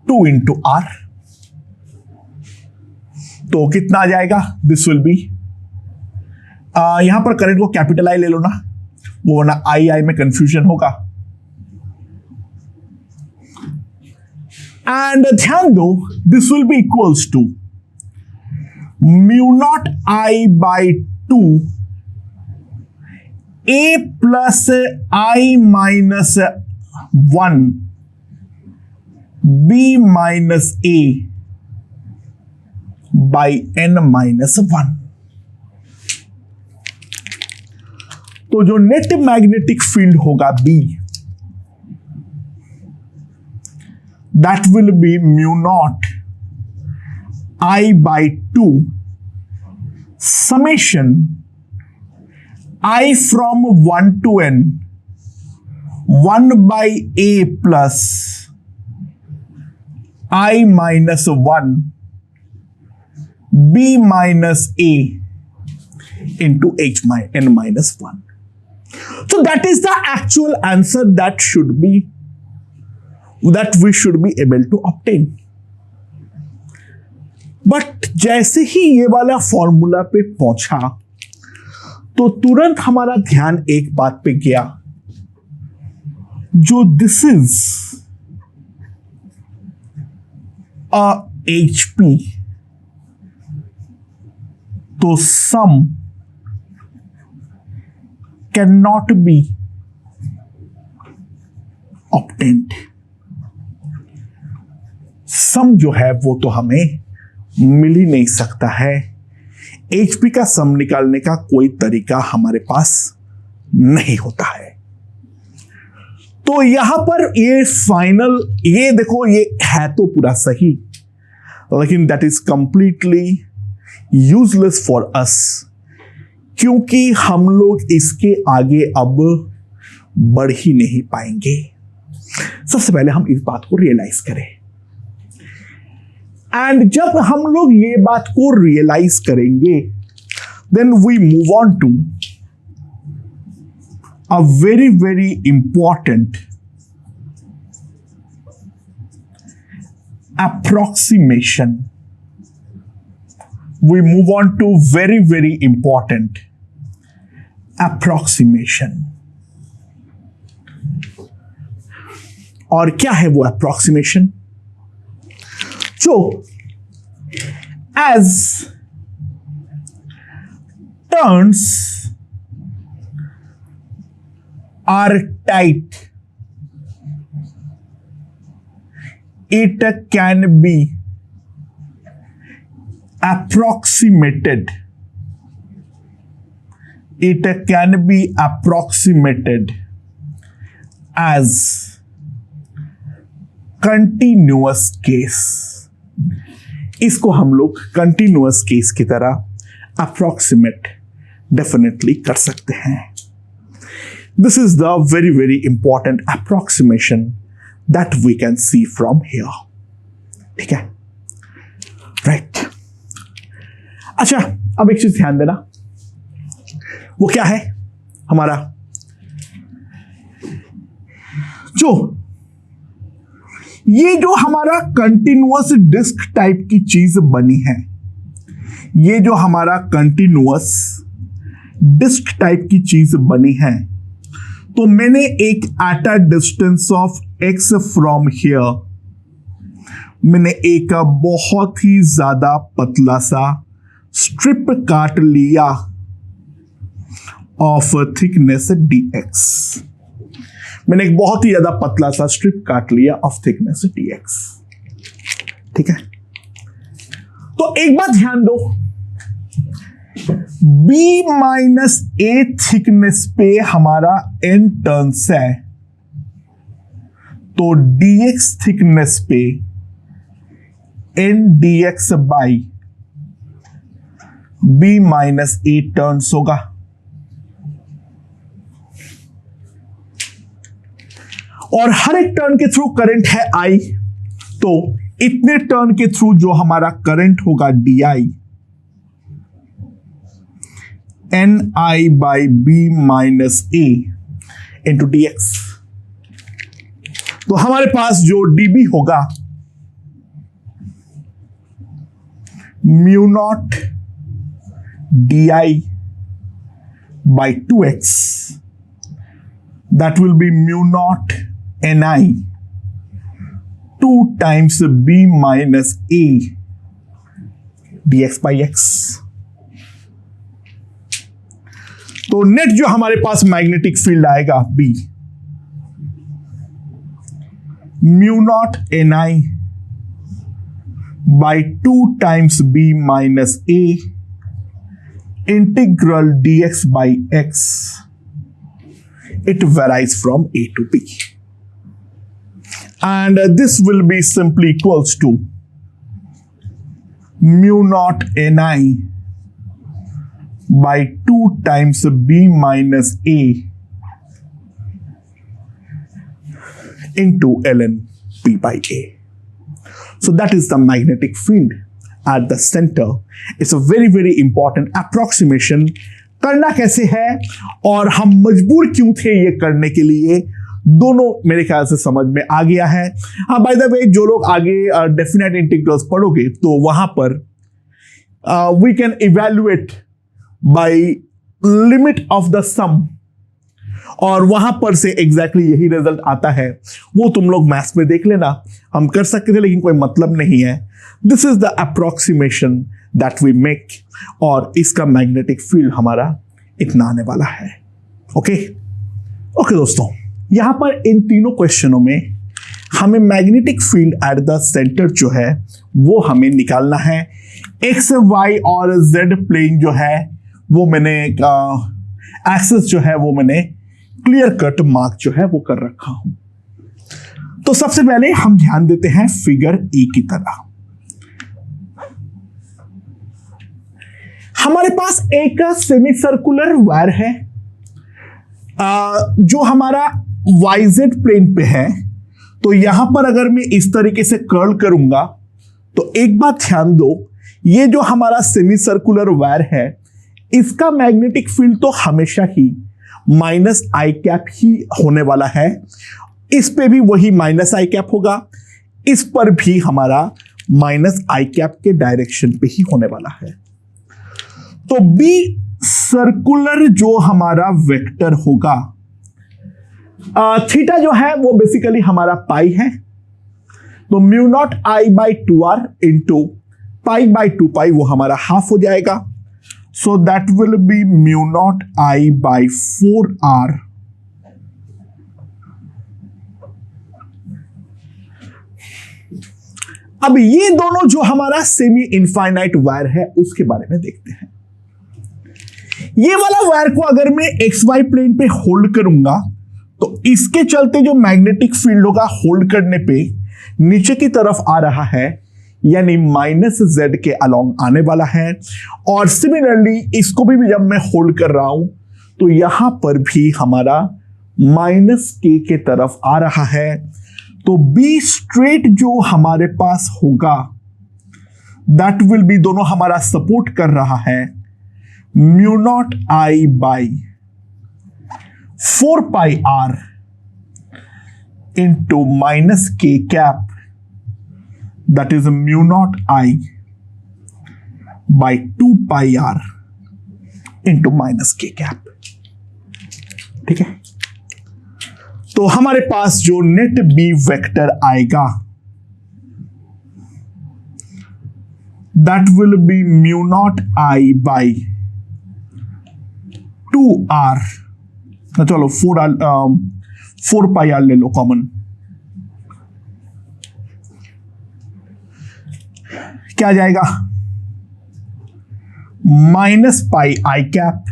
Speaker 1: 2 into R. तो कितना आ जाएगा? दिस विल बी, यहां पर करंट को कैपिटल आई ले लो ना, वो ना आई में कंफ्यूजन होगा। एंड ध्यान दो, this will be equals to mu naught I by 2 A plus I minus 1 B minus A by N minus 1। तो जो नेट मैग्नेटिक फील्ड होगा B, that will be mu naught I by 2 summation I from 1 to n 1 by A plus I minus 1 b minus a into h n minus 1. So that is the actual answer that we should be able to obtain. But जैसे ही ये वाला formula पे पहुंचा तो तुरंत हमारा ध्यान एक बात पे गया, जो दिस इज अ HP, तो sum can not be obtained. Sum जो है वो तो हमें मिल ही नहीं सकता है। HP का सम निकालने का कोई तरीका हमारे पास नहीं होता है। तो यहां पर ये फाइनल, ये देखो, ये है तो पूरा सही, लेकिन that is completely useless for us, क्योंकि हम लोग इसके आगे अब बढ़ ही नहीं पाएंगे। सबसे पहले हम इस बात को रियलाइज करें, एंड जब हम लोग ये बात को रियलाइज करेंगे, then we move on to a very very important approximation. We move on to very very important approximation. और क्या है वो approximation? जो as turns are tight, it can be approximated. It can be approximated as continuous case. इसको हम लोग continuous case की तरह approximate definitely कर सकते हैं. This is the very very important approximation that we can see from here. ठीक है, राइट। अच्छा, अब एक चीज ध्यान देना, वो क्या है हमारा, ये जो हमारा कंटिन्यूअस डिस्क टाइप की चीज बनी है, ये जो हमारा कंटिन्यूअस डिस्क टाइप की चीज बनी है, तो मैंने एक at a distance of x from here, मैंने एक बहुत ही ज्यादा पतला सा स्ट्रिप काट लिया ऑफ थिकनेस dx। मैंने एक बहुत ही ज्यादा पतला सा स्ट्रिप काट लिया ऑफ थिकनेस dx। ठीक है, तो एक बात ध्यान दो, b माइनस ए थिकनेस पे हमारा n टर्न्स है, तो dx थिकनेस पे n dx by b minus A turns होगा। और हर एक टर्न के थ्रू करंट है I, तो इतने टर्न के थ्रू जो हमारा करंट होगा di, ni by b minus A into dx। तो हमारे पास जो dB होगा mu not di by 2x, that will be mu naught ni 2 times b minus a dx by x. तो नेट जो हमारे पास मैग्नेटिक फील्ड आएगा b mu naught ni by 2 times b minus a integral dx by x. It varies from a to b, and this will be simply equals to mu naught ni by 2 times b minus a into ln p by a. So that is the magnetic field at the center. It's a very very important approximation. करना कैसे है और हम मजबूर क्यों थे ये करने के लिए, दोनों मेरे ख्याल से समझ में आ गया है. हाँ, बाय द वे जो लोग आगे डेफिनेट इंटीग्रल्स पढ़ोगे तो वहां पर we can evaluate by limit of the sum, और वहां पर से एग्जैक्टली यही रिजल्ट आता है. वो तुम लोग मैथ्स में देख लेना, हम कर सकते थे लेकिन कोई मतलब नहीं है. This is the approximation that we make, और इसका मैग्नेटिक फील्ड हमारा इतना आने वाला है. ओके दोस्तों, यहां पर इन तीनों क्वेश्चनों में हमें magnetic field at the centre जो है वो हमें निकालना है. एक्स वाई और जेड प्लेन जो है वो मैंने एक्सेस जो है वो मैंने क्लियर कट मार्क जो है वो कर रखा हूं. तो सबसे पहले हम ध्यान देते हैं फिगर ए की तरह. हमारे पास एक सेमी सर्कुलर वायर है जो हमारा वाईजेड प्लेन पे है. तो यहां पर अगर मैं इस तरीके से कर्ल करूंगा तो एक बात ध्यान दो, ये जो हमारा सेमी सर्कुलर वायर है इसका मैग्नेटिक फील्ड तो हमेशा ही माइनस आई कैप ही होने वाला है. इस पे भी वही माइनस आई कैप होगा, इस पर भी हमारा माइनस आई कैप के डायरेक्शन पे ही होने वाला है. तो बी सर्कुलर जो हमारा वेक्टर होगा, थीटा जो है वो बेसिकली हमारा पाई है. तो mu naught I by 2r into pi by 2 पाई वो हमारा हाफ हो जाएगा. So that will be mu naught I by 4r अब ये दोनों जो हमारा सेमी इनफाइनाइट वायर है उसके बारे में देखते हैं. ये वाला वायर को अगर मैं एक्स वाई प्लेन पे होल्ड करूंगा तो इसके चलते जो मैग्नेटिक फील्ड होगा होल्ड करने पे नीचे की तरफ आ रहा है, यानी माइनस जेड के अलोंग आने वाला है. और सिमिलरली इसको भी जब मैं होल्ड कर रहा हूं तो यहां पर भी हमारा माइनस के तरफ आ रहा है. तो बी स्ट्रेट जो हमारे पास होगा दैट विल बी, दोनों हमारा सपोर्ट कर रहा है, mu naught I by 4 pi are into minus के cap, that is mu naught I by 2 pi r into minus k cap. ठीक है, तो हमारे पास जो नेट बी वेक्टर आएगा that will be mu naught I by 2r. चलो 4 pi r ले लो common, क्या जाएगा माइनस पाई आई कैप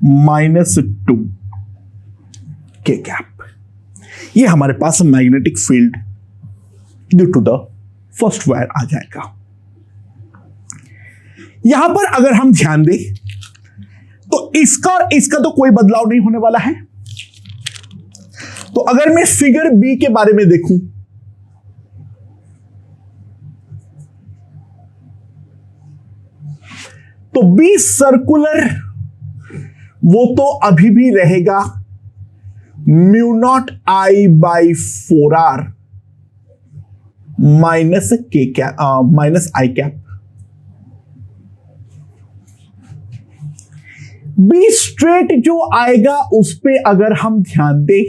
Speaker 1: माइनस 2 के कैप. ये हमारे पास magnetic field due to the first wire आ जाएगा. यहां पर अगर हम ध्यान दें तो इसका और इसका तो कोई बदलाव नहीं होने वाला है. तो अगर मैं फिगर बी के बारे में देखूं तो बी सर्कुलर वो तो अभी भी रहेगा mu naught I by 4r minus के कैप माइनस आई कैप बी स्ट्रेट जो आएगा उस पे अगर हम ध्यान दें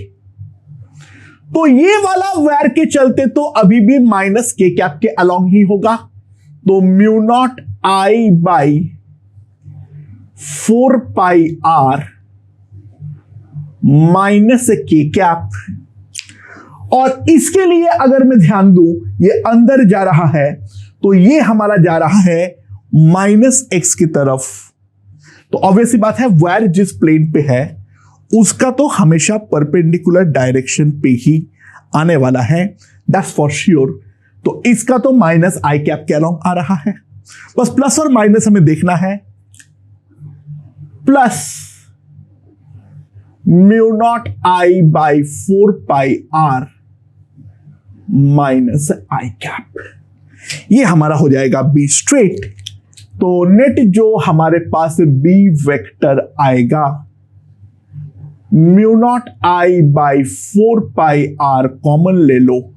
Speaker 1: तो ये वाला वायर के चलते तो अभी भी माइनस के कैप के अलॉन्ग ही होगा, तो mu naught I by 4 pi R minus के कैप। और इसके लिए अगर मैं ध्यान दूं ये अंदर जा रहा है तो ये हमारा जा रहा है माइनस एक्स की तरफ, तो ऑब्वियसली बात है वायर जिस प्लेन पे है उसका तो हमेशा परपेंडिकुलर डायरेक्शन पे ही आने वाला है, दैट्स फॉर श्योर। तो इसका तो माइनस आई कैप के अलॉन्ग आ रहा है, बस प्लस और माइनस हमें देखना है। Plus mu naught I by 4 pi R minus I cap, ये हमारा हो जाएगा बी स्ट्रेट। तो नेट जो हमारे पास बी वेक्टर आएगा mu naught I by 4 pi are common ले लो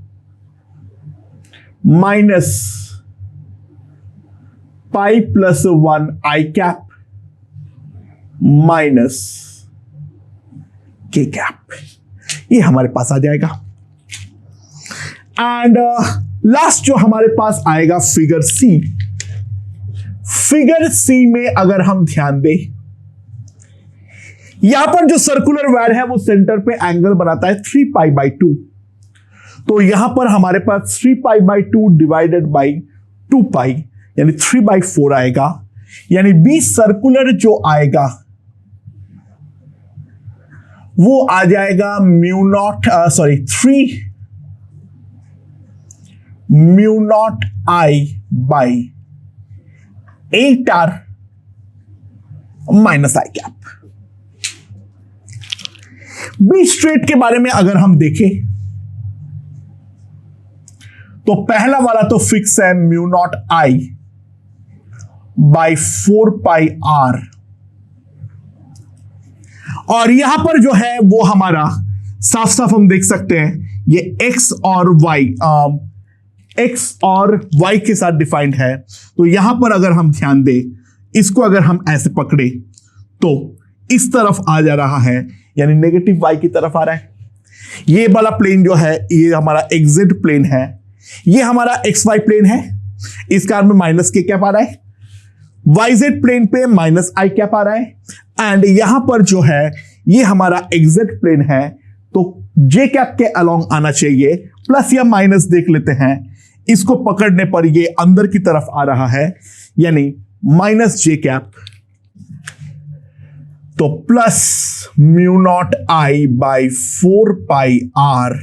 Speaker 1: minus pi plus 1 I cap minus के कैप, ये हमारे पास आ जाएगा। एंड लास्ट जो हमारे पास आएगा फिगर सी। फिगर सी में अगर हम ध्यान दें यहां पर जो सर्कुलर वायर है वो सेंटर पे एंगल बनाता है 3 पाई बाई 2, तो यहां पर हमारे पास 3 पाई बाई 2 डिवाइडेड बाई 2 पाई यानी 3 बाई 4 आएगा, यानी बी सर्कुलर जो आएगा वो आ जाएगा mu naught 3 mu naught I by 8 R minus I cap. B straight के बारे में अगर हम देखें तो पहला वाला तो फिक्स है mu naught I by 4 pi are, और यहां पर जो है वो हमारा साफ साफ हम देख सकते हैं ये x और y के साथ डिफाइंड है। तो यहां पर अगर हम ध्यान दें इसको अगर हम ऐसे पकड़े तो इस तरफ आ जा रहा है, यानी नेगेटिव y की तरफ आ रहा है। ये वाला प्लेन जो है ये हमारा एक्जेड प्लेन है, ये हमारा XY प्लेन है, इस कारण में माइनस के कैप आ रहा है। YZ प्लेन पे माइनस आई कैप आ रहा है, एंड यहां पर जो है ये हमारा एक्जेड प्लेन है, तो जे कैप के अलॉन्ग आना चाहिए। प्लस या माइनस देख लेते हैं, इसको पकड़ने पर ये अंदर की तरफ आ रहा है यानी माइनस जे कैप, तो plus mu naught I by 4 pi R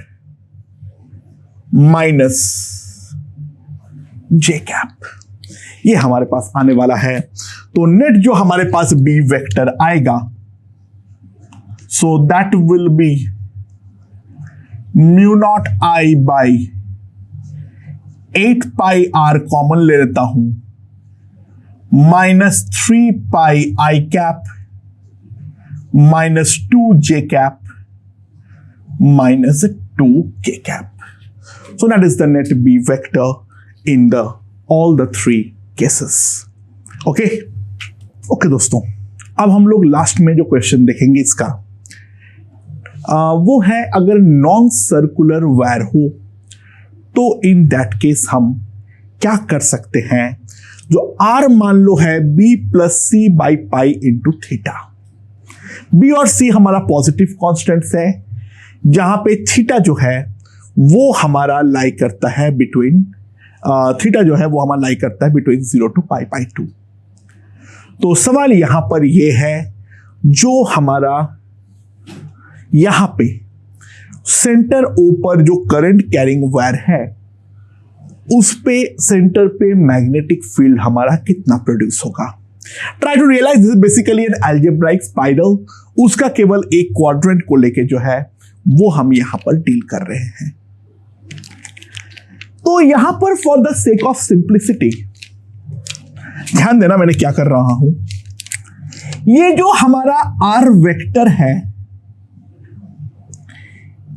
Speaker 1: minus J cap, ये हमारे पास आने वाला है। तो नेट जो हमारे पास बी वेक्टर आएगा so that will be mu naught I by 8 pi are common ले लेता हूं माइनस 3 पाई आई cap minus 2 J cap minus 2 के cap. So that is the net B vector in all the 3 cases. Okay दोस्तों, अब हम लोग last में जो क्वेश्चन देखेंगे इसका वो है अगर नॉन सर्कुलर वायर हो तो इन दैट केस हम क्या कर सकते हैं। जो R मान लो है B plus C by pi into theta. B और C हमारा पॉजिटिव कॉन्स्टेंट्स है, जहां पे थीटा जो है वो हमारा लाई करता है बिटवीन थीटा जो है वो हमारा लाई करता है बिटवीन 0 टू पाई बाई 2। तो सवाल यहां पर ये है जो हमारा यहां पे सेंटर O पर जो करंट कैरिंग वायर है उस पे सेंटर पे मैग्नेटिक फील्ड हमारा कितना प्रोड्यूस होगा। Try to realise this basically an algebraic spiral, उसका केवल एक क्वाड्रेंट को लेके जो है वो हम यहां पर डील कर रहे हैं। तो यहां पर for the sake of simplicity ध्यान देना मैंने क्या कर रहा हूं, ये जो हमारा आर वेक्टर है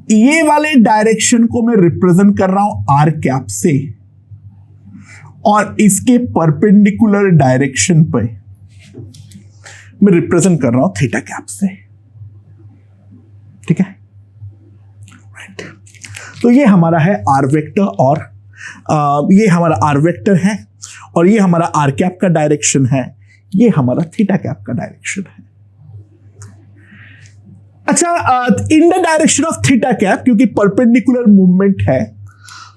Speaker 1: ये वाले डायरेक्शन को मैं रिप्रेजेंट कर रहा हूं आर कैप से, और इसके परपेंडिकुलर डायरेक्शन पे मैं रिप्रेजेंट कर रहा हूं थीटा कैप से। ठीक है, राइट। तो ये हमारा है आर वेक्टर, और ये हमारा आर वेक्टर है, और ये हमारा आर कैप का डायरेक्शन है, ये हमारा थीटा कैप का डायरेक्शन है। अच्छा, in the direction of theta cap, क्योंकि परपेंडिकुलर मूवमेंट है,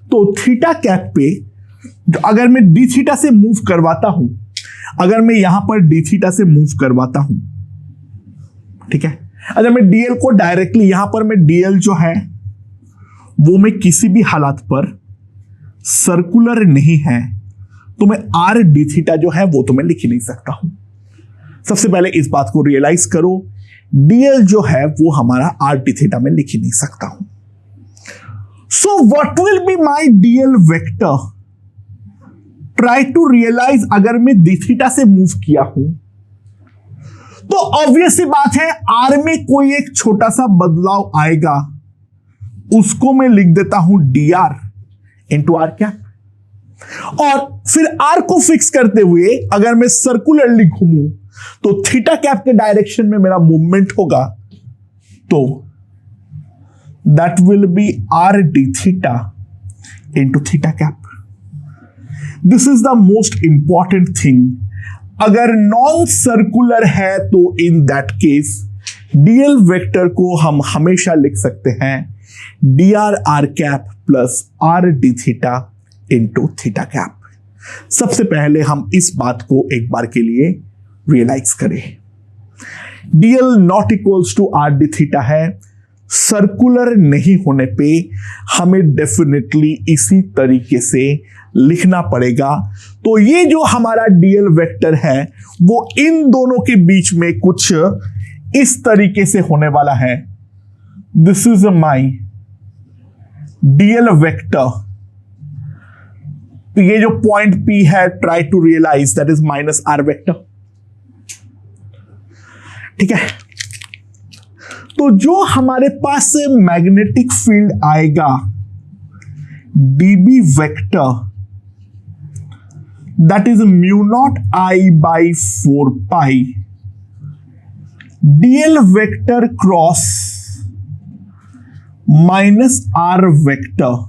Speaker 1: तो थीटा कैप पे अगर मैं डी थीटा से मूव करवाता हूं, अगर मैं यहां पर डी थीटा से मूव करवाता हूं, ठीक है, अगर मैं डीएल को डायरेक्टली यहां पर मैं डीएल जो है वो मैं किसी भी हालात पर सर्कुलर नहीं है, तो मैं आर डी थीटा जो है वो तो मैं लिख ही नहीं सकता हूं। सबसे पहले इस बात को रियलाइज करो, डीएल जो है वो हमारा आर डी थीटा में लिख ही नहीं सकता हूं। So what will be my DL vector? Try to realise, अगर मैं डी थीटा से मूव किया हूं तो ऑब्वियस सी बात है आर में कोई एक छोटा सा बदलाव आएगा, उसको मैं लिख देता हूं D R into are cap. और फिर आर को फिक्स करते हुए अगर मैं सर्कुलरली घूमूं तो थीटा कैप के डायरेक्शन में मेरा मूवमेंट होगा, तो that will be R D theta into theta cap. This is the most important thing. अगर नॉन सर्कुलर है तो in that case DL vector को हम हमेशा लिख सकते हैं D are are cap plus R D theta into theta cap. सबसे पहले हम इस बात को एक बार के लिए रियलाइज करें, DL not equals to R D theta है, सर्कुलर नहीं होने पे हमें डेफिनेटली इसी तरीके से लिखना पड़ेगा। तो ये जो हमारा डीएल वेक्टर है वो इन दोनों के बीच में कुछ इस तरीके से होने वाला है। This is my DL vector. तो ये जो पॉइंट P है, try to realise that is minus R vector. ठीक है, तो जो हमारे पास मैग्नेटिक फील्ड आएगा DB vector, that is mu naught I by 4 pi DL vector cross minus R vector.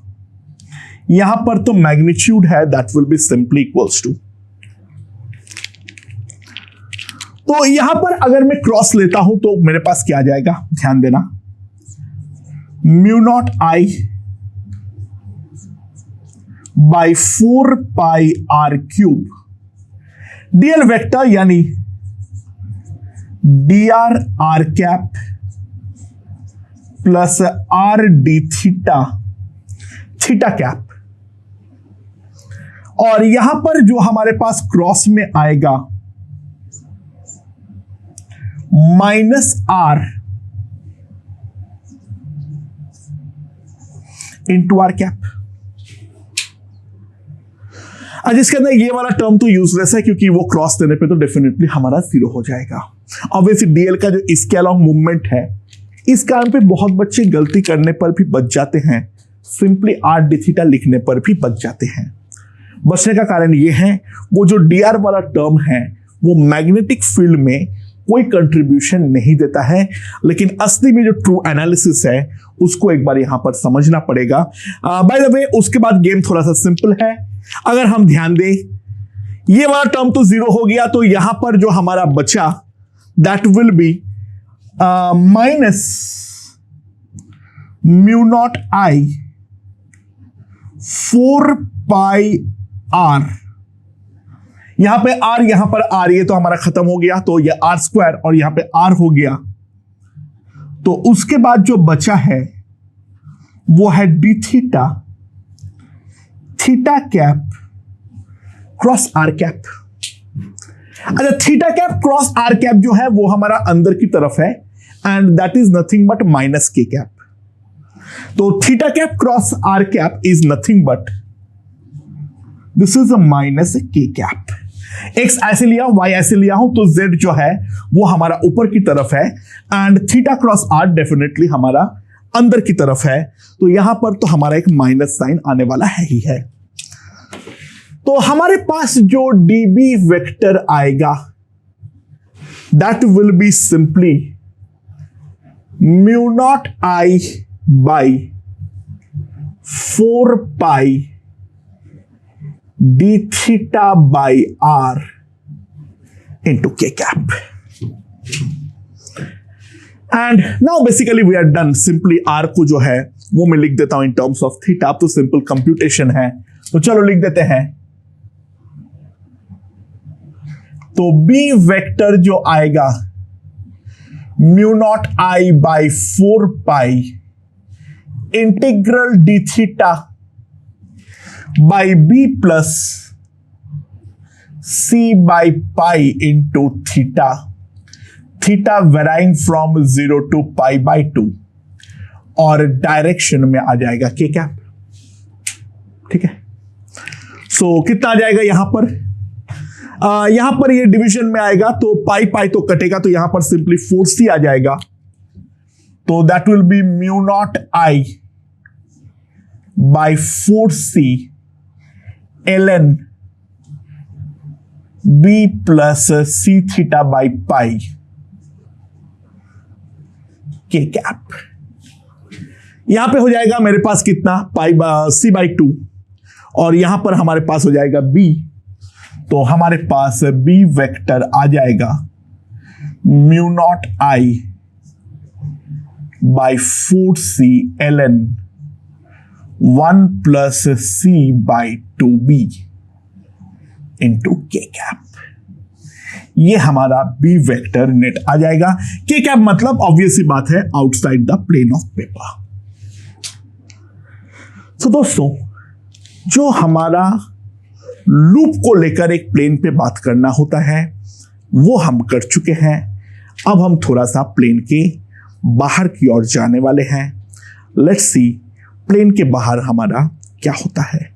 Speaker 1: यहां पर तो मैग्नीट्यूड है, that will be simply equals to, तो यहां पर अगर मैं क्रॉस लेता हूं तो मेरे पास क्या आ जाएगा, ध्यान देना, mu naught I by 4 pi r cube dl vector, यानी d are are cap plus R D theta theta cap. और यहां पर जो हमारे पास क्रॉस में आएगा minus r into are cap. आज इसके अंदर ये वाला टर्म तो यूजलेस है क्योंकि वो क्रॉस देने पे तो डेफिनेटली हमारा 0 हो जाएगा। ऑब्वियसली डीएल का जो इसके अलावा मूवमेंट है, इस कारण पे बहुत बच्चे गलती करने पर भी बच जाते हैं, सिंपली आर डी थीटा लिखने पर भी बच जाते हैं। बचने का कारण ये है वो जो डी आर वाला टर्म है वो मैग्नेटिक फील्ड में कोई कंट्रीब्यूशन नहीं देता है, लेकिन असली में जो ट्रू एनालिसिस है उसको एक बार यहां पर समझना पड़ेगा। बाय द वे उसके बाद गेम थोड़ा सा सिंपल है। अगर हम ध्यान दें, ये वाला टर्म तो 0 हो गया, तो यहां पर जो हमारा बचा that will be minus mu naught I 4 pi are. यहां पे आर, यहां पर आर, ये तो हमारा खत्म हो गया, तो ये आर स्क्वायर और यहां पे आर हो गया। तो उसके बाद जो बचा है वो है d theta theta cap cross r cap. अच्छा, theta cap cross r cap जो है वो हमारा अंदर की तरफ है, and that is nothing but minus के कैप। तो theta cap cross r cap is nothing but this is a minus के कैप। एक्स ऐसे लिया, वाई ऐसे लिया हूं, तो जेड जो है वो हमारा ऊपर की तरफ है, and theta cross R definitely हमारा अंदर की तरफ है। तो यहां पर तो हमारा एक माइनस साइन आने वाला है ही है। तो हमारे पास जो डीबी वेक्टर आएगा that will be simply mu naught I by 4 pi d theta by r into k cap. And now basically we are done. Simply R को जो है वो मैं लिख देता हूं इन टर्म्स ऑफ थीटा. अब तो सिंपल कंप्यूटेशन है, तो चलो लिख देते हैं. तो बी वेक्टर जो आएगा mu naught I by 4 pi integral D theta by B plus C by pi into theta. Theta varying from 0 to pi by 2 और डायरेक्शन में आ जाएगा के कैप. ठीक है. सो कितना आ जाएगा यहां पर? यहां पर ये डिवीजन में आएगा तो पाई पाई तो कटेगा, तो यहां पर सिंपली 4c आ जाएगा. तो that will be mu naught I by 4c ln b plus C theta by pi K cap. यहां पे हो जाएगा मेरे पास कितना? पाई सी बाई 2 और यहां पर हमारे पास हो जाएगा b. तो हमारे पास b वेक्टर आ जाएगा mu naught I by 4c ln 1 plus C by 2b into K cap. ये हमारा बी वेक्टर नेट आ जाएगा. के कैप मतलब ऑब्वियस ही बात है outside the plane of paper. तो दोस्तों, जो हमारा लूप को लेकर एक प्लेन पे बात करना होता है वो हम कर चुके हैं. अब हम थोड़ा सा प्लेन के बाहर की ओर जाने वाले हैं. लेट्स सी प्लेन के बाहर हमारा क्या होता है.